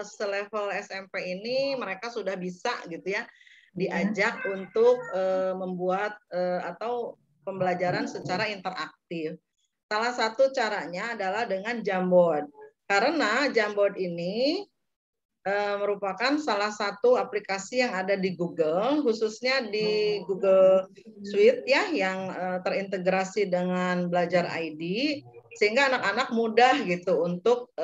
Speaker 1: selevel SMP ini mereka sudah bisa gitu ya diajak untuk membuat atau pembelajaran secara interaktif. Salah satu caranya adalah dengan Jamboard. Karena Jamboard ini merupakan salah satu aplikasi yang ada di Google, khususnya di Google Suite ya, yang terintegrasi dengan Belajar ID, sehingga anak-anak mudah gitu untuk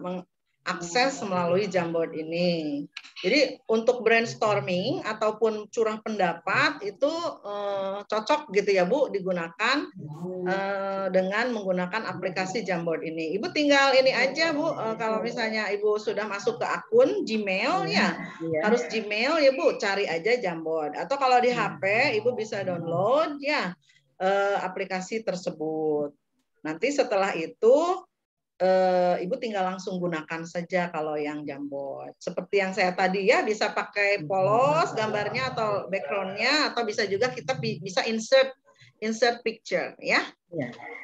Speaker 1: mengakses melalui Jamboard ini. Jadi untuk brainstorming ataupun curah pendapat itu cocok gitu ya Bu digunakan dengan menggunakan aplikasi Jamboard ini. Ibu tinggal ini aja Bu, kalau misalnya Ibu sudah masuk ke akun Gmail ya, harus Gmail ya Bu, cari aja Jamboard. Atau kalau di HP Ibu bisa download ya aplikasi tersebut. Nanti setelah itu Ibu tinggal langsung gunakan saja kalau yang Jamboard. Seperti yang saya tadi ya, bisa pakai polos gambarnya atau background-nya, atau bisa juga kita bisa insert picture ya.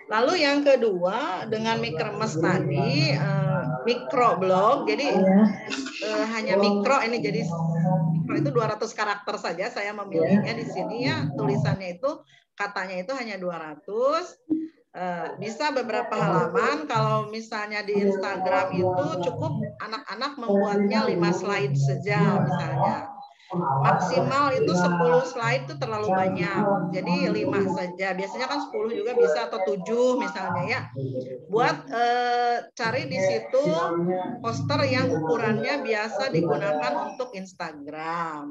Speaker 1: Lalu yang kedua dengan Micromas tadi microblog. Jadi hanya mikro ini, jadi mikro itu 200 karakter saja saya memilihnya di sini ya. Tulisannya itu katanya itu hanya 200. Bisa beberapa halaman. Kalau misalnya di Instagram itu cukup anak-anak membuatnya 5 slide saja misalnya. Maksimal itu 10 slide itu terlalu banyak. Jadi 5 saja. Biasanya kan 10 juga bisa, atau 7 misalnya ya. Buat cari di situ poster yang ukurannya biasa digunakan untuk Instagram.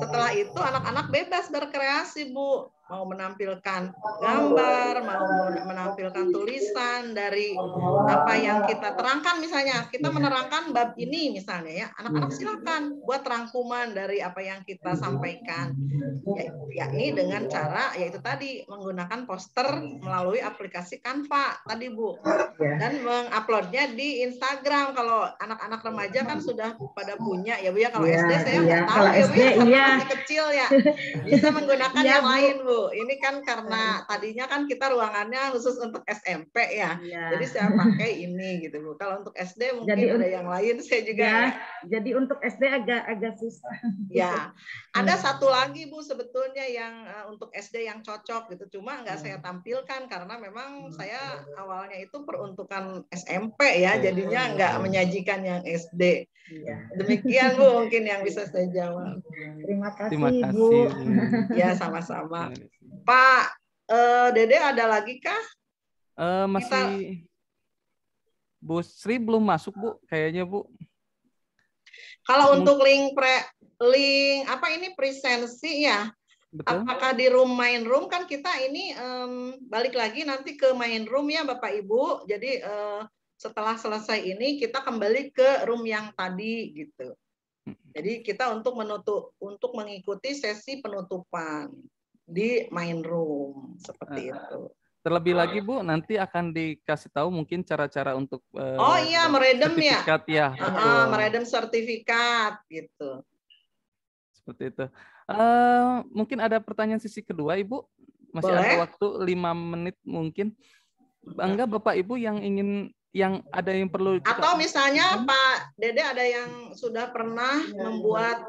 Speaker 1: Setelah itu anak-anak bebas berkreasi, Bu. Mau menampilkan gambar, mau menampilkan tulisan dari apa yang kita terangkan, misalnya kita menerangkan bab ini misalnya ya, anak-anak silakan buat rangkuman dari apa yang kita sampaikan, yakni dengan cara yaitu tadi menggunakan poster melalui aplikasi Canva tadi Bu, dan menguploadnya di Instagram. Kalau anak-anak remaja kan sudah pada punya ya Bu ya, kalau SD saya nggak tahu ya Bu ya, karena masih kecil ya, bisa menggunakan yang lain Bu. Ini kan karena tadinya kan kita ruangannya khusus untuk SMP ya, jadi saya pakai ini gitu Bu. Kalau untuk SD mungkin jadi ada yang lain, saya juga
Speaker 5: ya, jadi untuk SD agak susah.
Speaker 1: Ya, ada satu lagi Bu sebetulnya yang untuk SD yang cocok gitu, cuma nggak saya tampilkan karena memang saya awalnya itu peruntukan SMP ya, jadinya nggak menyajikan yang SD. Demikian Bu mungkin yang bisa saya jawab.
Speaker 5: Terima kasih Bu.
Speaker 1: Ya sama-sama. Pak Dede ada lagi kah?
Speaker 2: Masih Bu Sri belum masuk Bu, kayaknya Bu.
Speaker 1: Kalau untuk link apa ini presensi ya? Betul. Apakah di main room kan kita ini balik lagi nanti ke main room ya Bapak Ibu. Jadi setelah selesai ini kita kembali ke room yang tadi gitu. Jadi kita untuk mengikuti sesi penutupan di main room seperti itu.
Speaker 2: Terlebih lagi Bu, nanti akan dikasih tahu mungkin cara-cara untuk
Speaker 1: meredem
Speaker 2: sertifikat ya.
Speaker 1: Meredem sertifikat gitu.
Speaker 2: Seperti itu. Mungkin ada pertanyaan sisi kedua Ibu Masih ada
Speaker 1: Boleh.
Speaker 2: waktu 5 menit mungkin. Enggak Bapak Ibu yang ada yang perlu juga.
Speaker 1: Atau misalnya Pak Dede ada yang sudah pernah membuat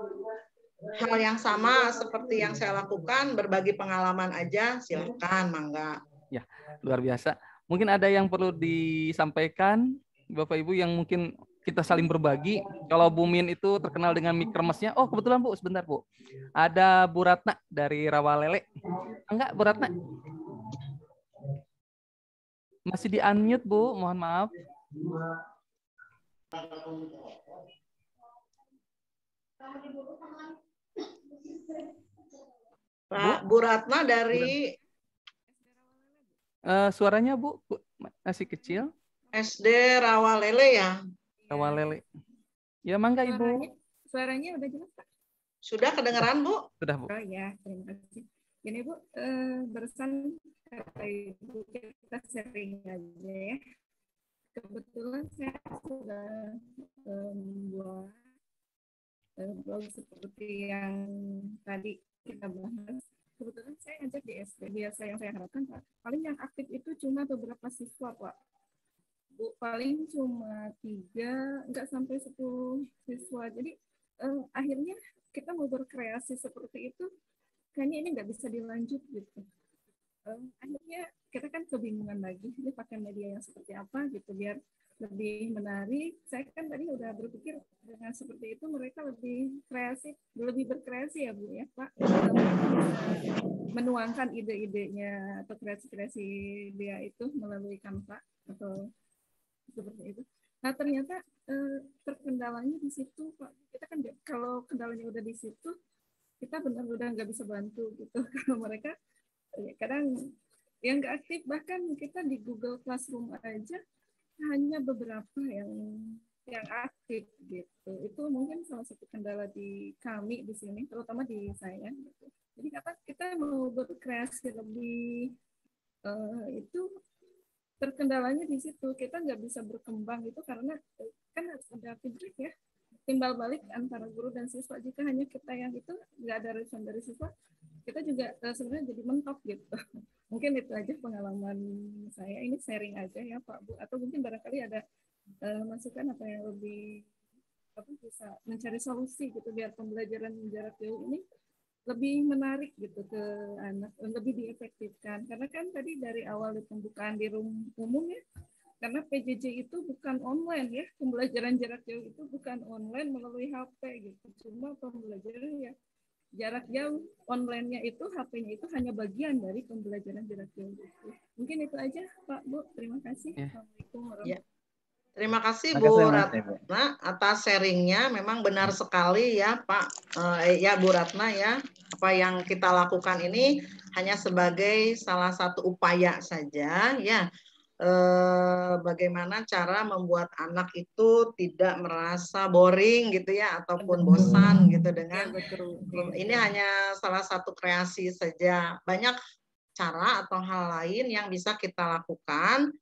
Speaker 1: hal yang sama seperti yang saya lakukan, berbagi pengalaman aja, silakan, mangga.
Speaker 2: Ya, luar biasa. Mungkin ada yang perlu disampaikan Bapak Ibu yang mungkin kita saling berbagi. Kalau Bu Min itu terkenal dengan mie kremesnya. Oh, kebetulan Bu, sebentar Bu. Ada Bu Ratna dari Rawalele. Enggak, Bu Ratna. Masih di-unmute, Bu. Mohon maaf.
Speaker 1: Pak Bu Ratna dari
Speaker 2: Suaranya Bu masih kecil.
Speaker 1: SD Rawalele ya?
Speaker 2: Rawalele. Ya, mangga Ibu.
Speaker 14: Suaranya udah jelas, Pak?
Speaker 1: Sudah kedengeran, Bu?
Speaker 14: Oh
Speaker 2: Sudah, Bu.
Speaker 14: ya, terima kasih. Gini Bu, barusan kata Ibu kita sharing aja ya. Kebetulan saya sudah membuat blog seperti yang tadi kita bahas. Kebetulan saya ngajak di SD. Biasa yang saya harapkan, Pak, paling yang aktif itu cuma beberapa siswa, Pak. Bu, paling cuma 3, nggak sampai 10 siswa. Jadi akhirnya kita mau berkreasi seperti itu, kayaknya ini nggak bisa dilanjut gitu. Akhirnya kita kan kebingungan lagi, ini pakai media yang seperti apa gitu biar lebih menarik. Saya kan tadi udah berpikir dengan seperti itu mereka lebih kreatif, lebih berkreasi ya Bu ya Pak. Menuangkan ide-idenya atau kreasi-kreasi dia itu melalui Canva atau seperti itu. Nah ternyata terkendalanya di situ Pak. Kita kan kalau kendalanya udah di situ, kita benar-benar nggak bisa bantu gitu. Kalau mereka kadang yang nggak aktif, bahkan kita di Google Classroom aja hanya beberapa yang aktif gitu. Itu mungkin salah satu kendala di kami di sini, terutama di saya. Gitu. Jadi kita mau berkreasi lebih itu terkendalanya di situ. Kita nggak bisa berkembang itu karena kan harus ada feedback ya, timbal balik antara guru dan siswa. Jika hanya kita yang itu nggak ada respon dari siswa, kita juga sebenarnya jadi mentok gitu. Mungkin itu aja pengalaman saya. Ini sharing aja ya Pak Bu. Atau mungkin barangkali ada masukan apa yang lebih bisa mencari solusi gitu biar pembelajaran jarak jauh ini lebih menarik gitu ke anak, lebih diefektifkan. Karena kan tadi dari awal di pembukaan di room umum ya, karena PJJ itu bukan online ya, pembelajaran jarak jauh itu bukan online melalui HP gitu. Cuma pembelajaran ya jarak jauh, online-nya itu, HP-nya itu hanya bagian dari pembelajaran jarak jauh. Mungkin itu aja, Pak, Bu. Terima kasih. Assalamualaikum warahmatullahi wabarakatuh.
Speaker 1: Terima kasih Bu Ratna atas sharingnya. Memang benar sekali ya Pak, ya Bu Ratna ya. Apa yang kita lakukan ini hanya sebagai salah satu upaya saja ya. Bagaimana cara membuat anak itu tidak merasa boring gitu ya ataupun bosan gitu dengan ini hanya salah satu kreasi saja. Banyak cara atau hal lain yang bisa kita lakukan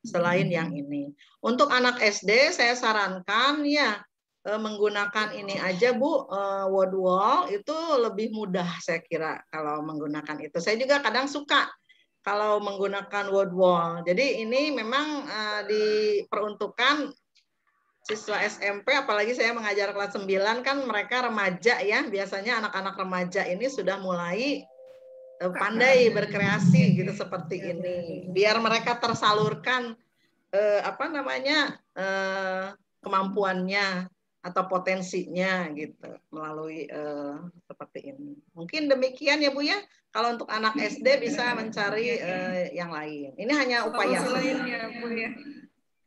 Speaker 1: selain yang ini. Untuk anak SD saya sarankan ya menggunakan ini aja Bu, word wall itu lebih mudah saya kira kalau menggunakan itu. Saya juga kadang suka kalau menggunakan word wall. Jadi ini memang diperuntukkan siswa SMP, apalagi saya mengajar kelas 9 kan mereka remaja ya. Biasanya anak-anak remaja ini sudah mulai pandai berkreasi gitu seperti ini. Biar mereka tersalurkan kemampuannya atau potensinya gitu melalui seperti ini. Mungkin demikian ya Bu ya. Kalau untuk anak SD bisa mencari yang lain. Ini hanya upaya saja.
Speaker 14: Bu ya.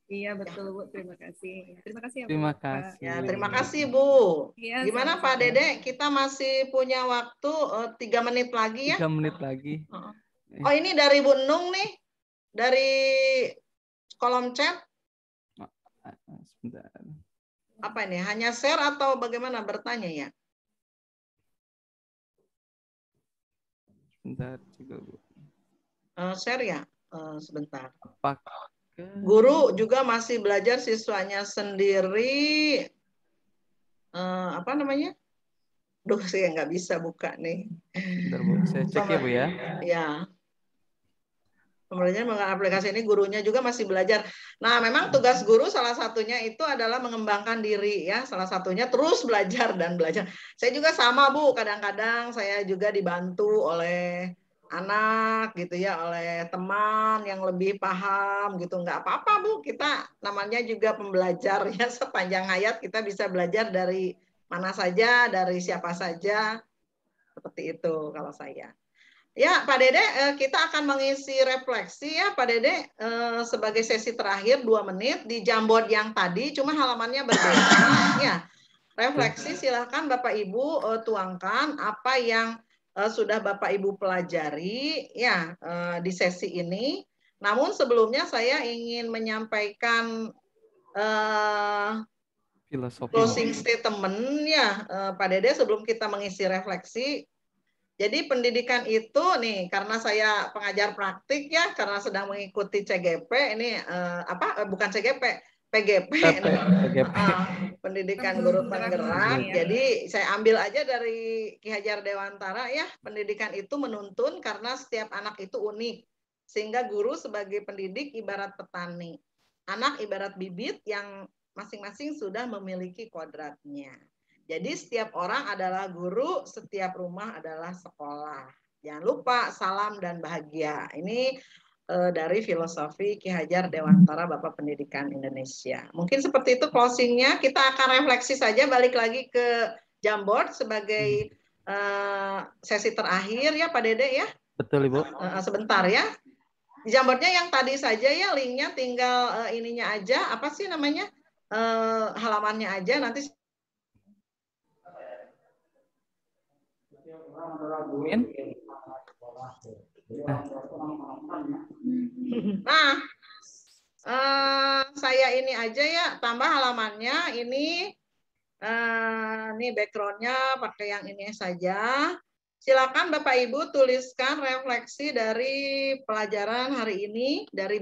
Speaker 14: Iya betul Bu. Terima kasih. Terima kasih ya Bu.
Speaker 2: Terima kasih.
Speaker 1: Ya, terima kasih Bu.
Speaker 14: Ya,
Speaker 1: gimana Pak Dede? Kita masih punya waktu 3 menit lagi ya.
Speaker 2: 3 menit lagi.
Speaker 1: Oh ini dari Bu Nung nih. Dari kolom chat.
Speaker 2: Sebentar.
Speaker 1: Apa ini? Hanya share atau bagaimana bertanya ya?
Speaker 2: Sebentar juga Bu.
Speaker 1: Share ya? Sebentar.
Speaker 2: Apakah
Speaker 1: guru juga masih belajar siswanya sendiri. Apa namanya? Duh, saya nggak bisa buka nih.
Speaker 2: Bentar Bu, saya cek ya Bu ya.
Speaker 1: Ya. Pembelajaran menggunakan aplikasi ini gurunya juga masih belajar. Nah, memang tugas guru salah satunya itu adalah mengembangkan diri ya. Salah satunya terus belajar dan belajar. Saya juga sama Bu, kadang-kadang saya juga dibantu oleh anak gitu ya, oleh teman yang lebih paham gitu. Nggak apa-apa Bu, kita namanya juga pembelajar ya, sepanjang hayat kita bisa belajar dari mana saja, dari siapa saja. Seperti itu kalau saya. Ya, Pak Dede, kita akan mengisi refleksi ya, Pak Dede, sebagai sesi terakhir 2 menit di Jamboard yang tadi, cuma halamannya berbeda. Ya, refleksi silahkan Bapak Ibu tuangkan apa yang sudah Bapak Ibu pelajari ya di sesi ini. Namun sebelumnya saya ingin menyampaikan closing statement ya, Pak Dede, sebelum kita mengisi refleksi. Jadi pendidikan itu nih, karena saya pengajar praktik ya, karena sedang mengikuti CGP ini bukan CGP, PGP, pendidikan guru penggerak. Jadi saya ambil aja dari Ki Hajar Dewantara ya, pendidikan itu menuntun karena setiap anak itu unik, sehingga guru sebagai pendidik ibarat petani, anak ibarat bibit yang masing-masing sudah memiliki kodratnya. Jadi setiap orang adalah guru, setiap rumah adalah sekolah. Jangan lupa salam dan bahagia. Ini dari filosofi Ki Hajar Dewantara, Bapak Pendidikan Indonesia. Mungkin seperti itu closingnya. Kita akan refleksi saja, balik lagi ke Jamboard sebagai sesi terakhir ya Pak Dede ya.
Speaker 2: Betul Ibu.
Speaker 1: Sebentar ya. Di Jamboardnya yang tadi saja ya, linknya tinggal ininya aja. Apa sih namanya? Halamannya aja nanti. Nah, saya ini aja ya, tambah halamannya ini backgroundnya pakai yang ini saja. Silakan Bapak Ibu tuliskan refleksi dari pelajaran hari ini, dari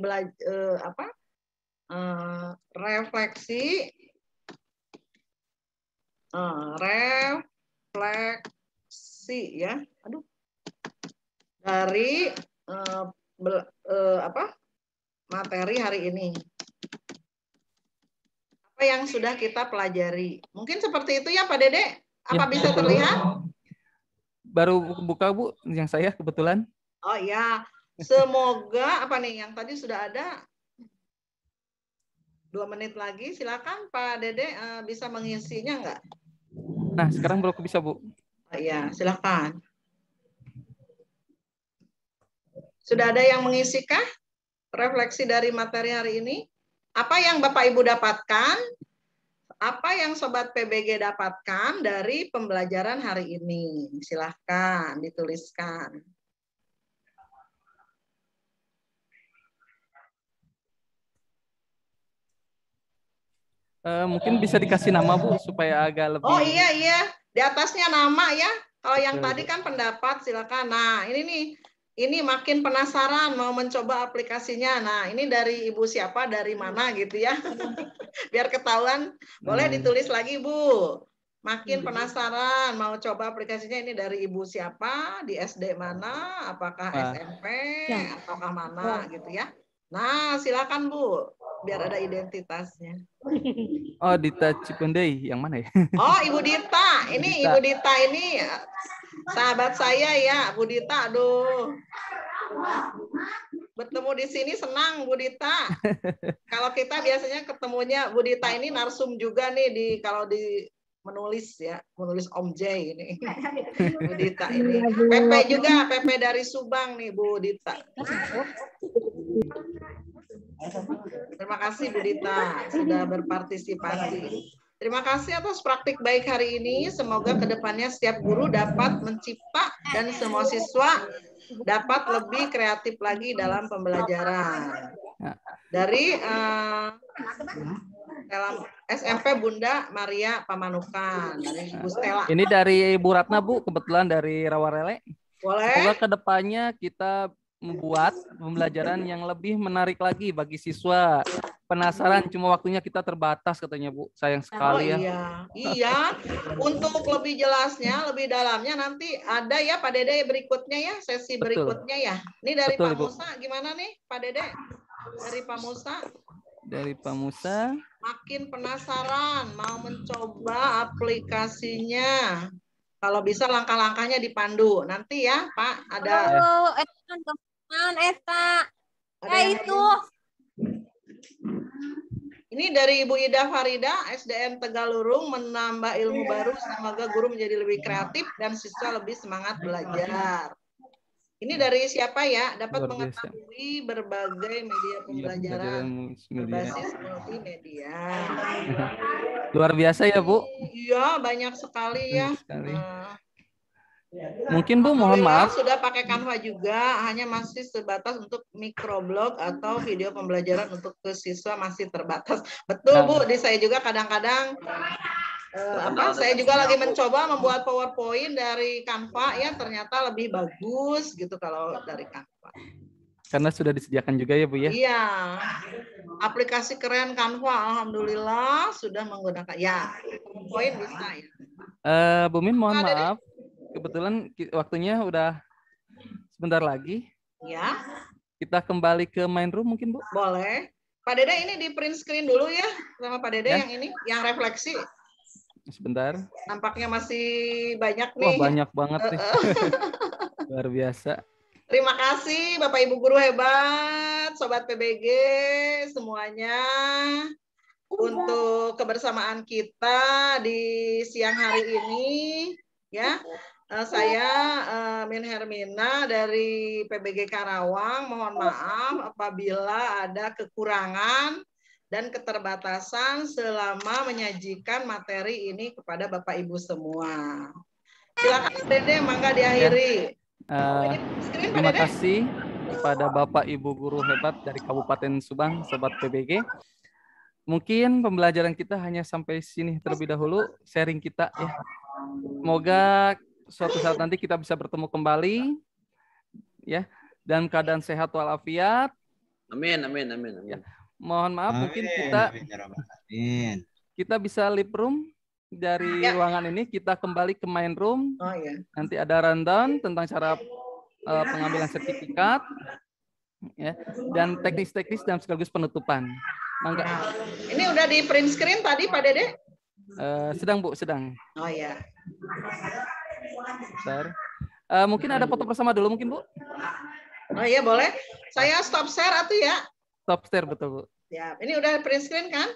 Speaker 1: refleksi ya, dari materi hari ini. Apa yang sudah kita pelajari? Mungkin seperti itu ya Pak Dede. Apa bisa terlihat?
Speaker 2: Baru buka Bu, yang saya kebetulan.
Speaker 1: Oh ya, semoga apa nih yang tadi sudah ada. 2 menit lagi, silakan Pak Dede bisa mengisinya enggak?
Speaker 2: Nah, sekarang baru bisa Bu.
Speaker 1: Ya, silakan. Sudah ada yang mengisikah refleksi dari materi hari ini? Apa yang Bapak Ibu dapatkan? Apa yang Sobat PBG dapatkan dari pembelajaran hari ini? Silahkan dituliskan.
Speaker 2: Mungkin bisa dikasih nama Bu supaya agak lebih.
Speaker 1: Oh iya. Di atasnya nama ya. Kalau yang tadi kan pendapat, silakan. Nah, ini nih. Ini makin penasaran mau mencoba aplikasinya. Nah, ini dari Ibu siapa, dari mana gitu ya. Biar ketahuan. Boleh ditulis lagi, Bu. Makin penasaran mau coba aplikasinya, ini dari Ibu siapa, di SD mana, apakah SMP, ataukah mana gitu ya. Nah, silakan Bu. Biar ada identitasnya.
Speaker 2: Oh, Dita Cipendei, yang mana ya?
Speaker 1: Oh, Ibu Dita. Ini Ibu Dita ini sahabat saya ya, Bu Dita. Aduh. Bertemu di sini senang, Bu Dita. Kalau kita biasanya ketemunya Bu Dita ini narsum juga nih kalau di menulis ya, menulis Om J ini. Bu Dita ini. Pepe juga, Pepe dari Subang nih Bu Dita. Terima kasih Bu Dita sudah berpartisipasi. Terima kasih atas praktik baik hari ini. Semoga kedepannya setiap guru dapat mencipta dan semua siswa dapat lebih kreatif lagi dalam pembelajaran. Dari dalam SMP Bunda Maria Pamanukan dari Bu Stella.
Speaker 2: Ini dari Bu Ratna Bu, kebetulan dari Rawarele.
Speaker 1: Boleh.
Speaker 2: Semoga kedepannya kita membuat pembelajaran yang lebih menarik lagi bagi siswa penasaran, cuma waktunya kita terbatas katanya Bu. Sayang
Speaker 1: Oh
Speaker 2: sekali ya.
Speaker 1: iya, iya. Untuk lebih jelasnya, lebih dalamnya nanti ada ya Pak Dede berikutnya ya, sesi
Speaker 2: Betul.
Speaker 1: berikutnya ya. Ini dari
Speaker 2: Betul,
Speaker 1: Pak
Speaker 2: Ibu.
Speaker 1: Musa, gimana nih Pak Dede? Dari Pak Musa,
Speaker 2: Dari Pak Musa.
Speaker 1: makin penasaran, mau mencoba aplikasinya. Kalau bisa langkah-langkahnya dipandu. Nanti ya Pak, ada.
Speaker 15: Halo, teman-teman, Eta. Ya itu.
Speaker 1: Ini dari Ibu Ida Farida, SDN Tegalurung, menambah ilmu baru. Semoga guru menjadi lebih kreatif dan siswa lebih semangat belajar. Ini dari siapa ya? Dapat
Speaker 2: Luar biasa.
Speaker 1: mengetahui berbagai media pembelajaran berbasis multimedia.
Speaker 2: Luar biasa ya Bu.
Speaker 1: Iya, banyak sekali ya.
Speaker 2: Sekali. Mungkin Bu, mohon
Speaker 1: Alhamdulillah
Speaker 2: maaf.
Speaker 1: sudah pakai Canva juga, hanya masih sebatas untuk microblog atau video pembelajaran untuk ke siswa masih terbatas. Betul Bu, di saya juga kadang-kadang saya juga lagi mencoba membuat PowerPoint dari Canva ya, ternyata lebih bagus gitu kalau dari Canva.
Speaker 2: Karena sudah disediakan juga ya Bu ya.
Speaker 1: Iya. Aplikasi keren Canva, alhamdulillah sudah menggunakan. Ya, PowerPoint bisa ya.
Speaker 2: Bu Min, mohon maaf. Kebetulan waktunya udah sebentar lagi.
Speaker 1: Ya.
Speaker 2: Kita kembali ke main room mungkin Bu.
Speaker 1: Boleh. Pak Dede ini di print screen dulu ya sama Pak Dede
Speaker 2: Ya.
Speaker 1: yang ini, yang refleksi.
Speaker 2: Sebentar.
Speaker 1: Nampaknya masih banyak nih.
Speaker 2: Wah, banyak banget nih. Luar biasa.
Speaker 1: Terima kasih Bapak Ibu guru hebat, Sobat PBG semuanya untuk kebersamaan kita di siang hari ini ya. Saya Min Hermina dari PBG Karawang. Mohon maaf apabila ada kekurangan dan keterbatasan selama menyajikan materi ini kepada Bapak Ibu semua. Silakan Dede, mangga diakhiri.
Speaker 2: Terima kasih kepada Bapak Ibu guru hebat dari Kabupaten Subang, Sobat PBG. Mungkin pembelajaran kita hanya sampai sini terlebih dahulu, sharing kita ya. Semoga suatu saat nanti kita bisa bertemu kembali ya, dalam keadaan sehat walafiat.
Speaker 11: Amin, amin, amin, amin.
Speaker 2: Mohon maaf, mungkin kita bisa leave room dari ruangan ini, kita kembali ke main room.
Speaker 1: Oh, iya.
Speaker 2: Nanti ada rundown tentang cara pengambilan sertifikat ya, dan teknis-teknis dan sekaligus penutupan. Mangga.
Speaker 1: Ini udah di print screen tadi Pak Dede?
Speaker 2: Sedang Bu, sedang.
Speaker 1: Oh ya.
Speaker 2: Bentar. Mungkin ada foto bersama dulu mungkin Bu?
Speaker 1: Oh iya boleh. Saya stop share atau ya?
Speaker 2: Stop share, betul Bu.
Speaker 1: Ya, ini udah print screen kan?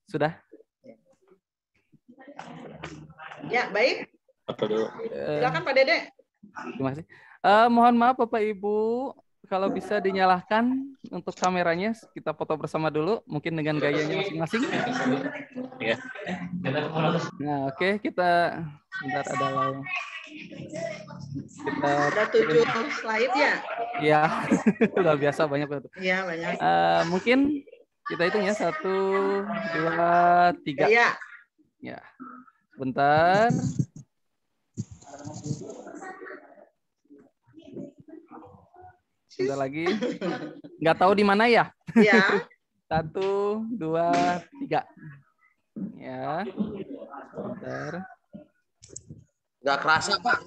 Speaker 2: Sudah.
Speaker 1: Ya, baik. Silakan Pak Dede.
Speaker 2: Terima kasih. Mohon maaf Bapak Ibu, kalau bisa dinyalakan untuk kameranya, kita foto bersama dulu, mungkin dengan gayanya masing-masing.
Speaker 16: Ya.
Speaker 2: Nah, oke, kita sebentar ada lain. Kita
Speaker 1: ada 7 slide ya?
Speaker 2: Iya, luar biasa banyak banget.
Speaker 1: Iya, banyak.
Speaker 2: Mungkin kita hitung ya, 1, 2, 3.
Speaker 1: Iya.
Speaker 2: Ya, bentar. Sebentar lagi. Nggak tahu di mana ya?
Speaker 1: Iya.
Speaker 2: 1, 2, 3. Ya. Bentar.
Speaker 11: Nggak kerasa, Pak.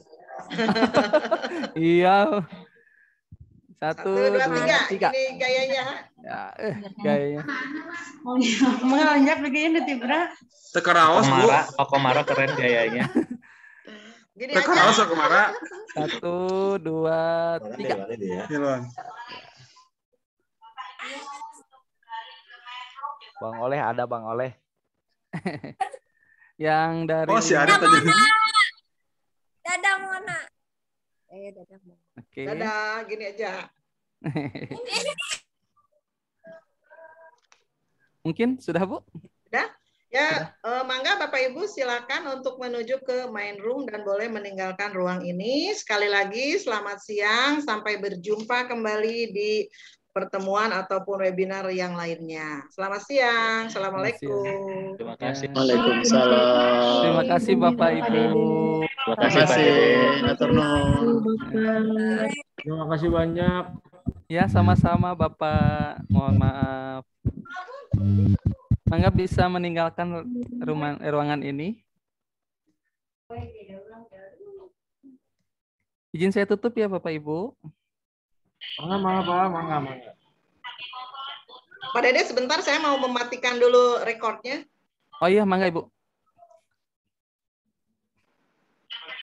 Speaker 2: Iya. 1, 2, 3.
Speaker 1: Ini gayanya.
Speaker 2: Ya, gayanya.
Speaker 5: Menganjak begini Tibra.
Speaker 12: Tekaraos, Bu.
Speaker 16: Pak Komara keren gayanya.
Speaker 12: Tekaraos, Pak Komara.
Speaker 2: 1, 2, 3.
Speaker 17: Bang Oleh ada Bang Oleh.
Speaker 2: Yang dari
Speaker 12: si Arif tadi.
Speaker 15: Dadah Mona. Dadah Mona.
Speaker 2: Oke.
Speaker 1: Dadah, gini aja.
Speaker 2: Mungkin sudah Bu?
Speaker 1: Sudah? Ya, mangga Bapak Ibu silakan untuk menuju ke main room dan boleh meninggalkan ruang ini. Sekali lagi selamat siang, sampai berjumpa kembali di pertemuan ataupun webinar yang lainnya. Selamat siang. Assalamualaikum.
Speaker 16: Terima kasih.
Speaker 17: Waalaikumsalam.
Speaker 2: Terima kasih Bapak Ibu.
Speaker 16: Terima kasih Pak Dede.
Speaker 18: Terima kasih banyak.
Speaker 2: Ya, sama-sama Bapak. Mohon maaf. Mangga bisa meninggalkan ruangan ini. Izin saya tutup ya Bapak Ibu.
Speaker 18: Mangga.
Speaker 1: Pak Dede sebentar saya mau mematikan dulu rekornya.
Speaker 2: Oh iya, mangga Ibu.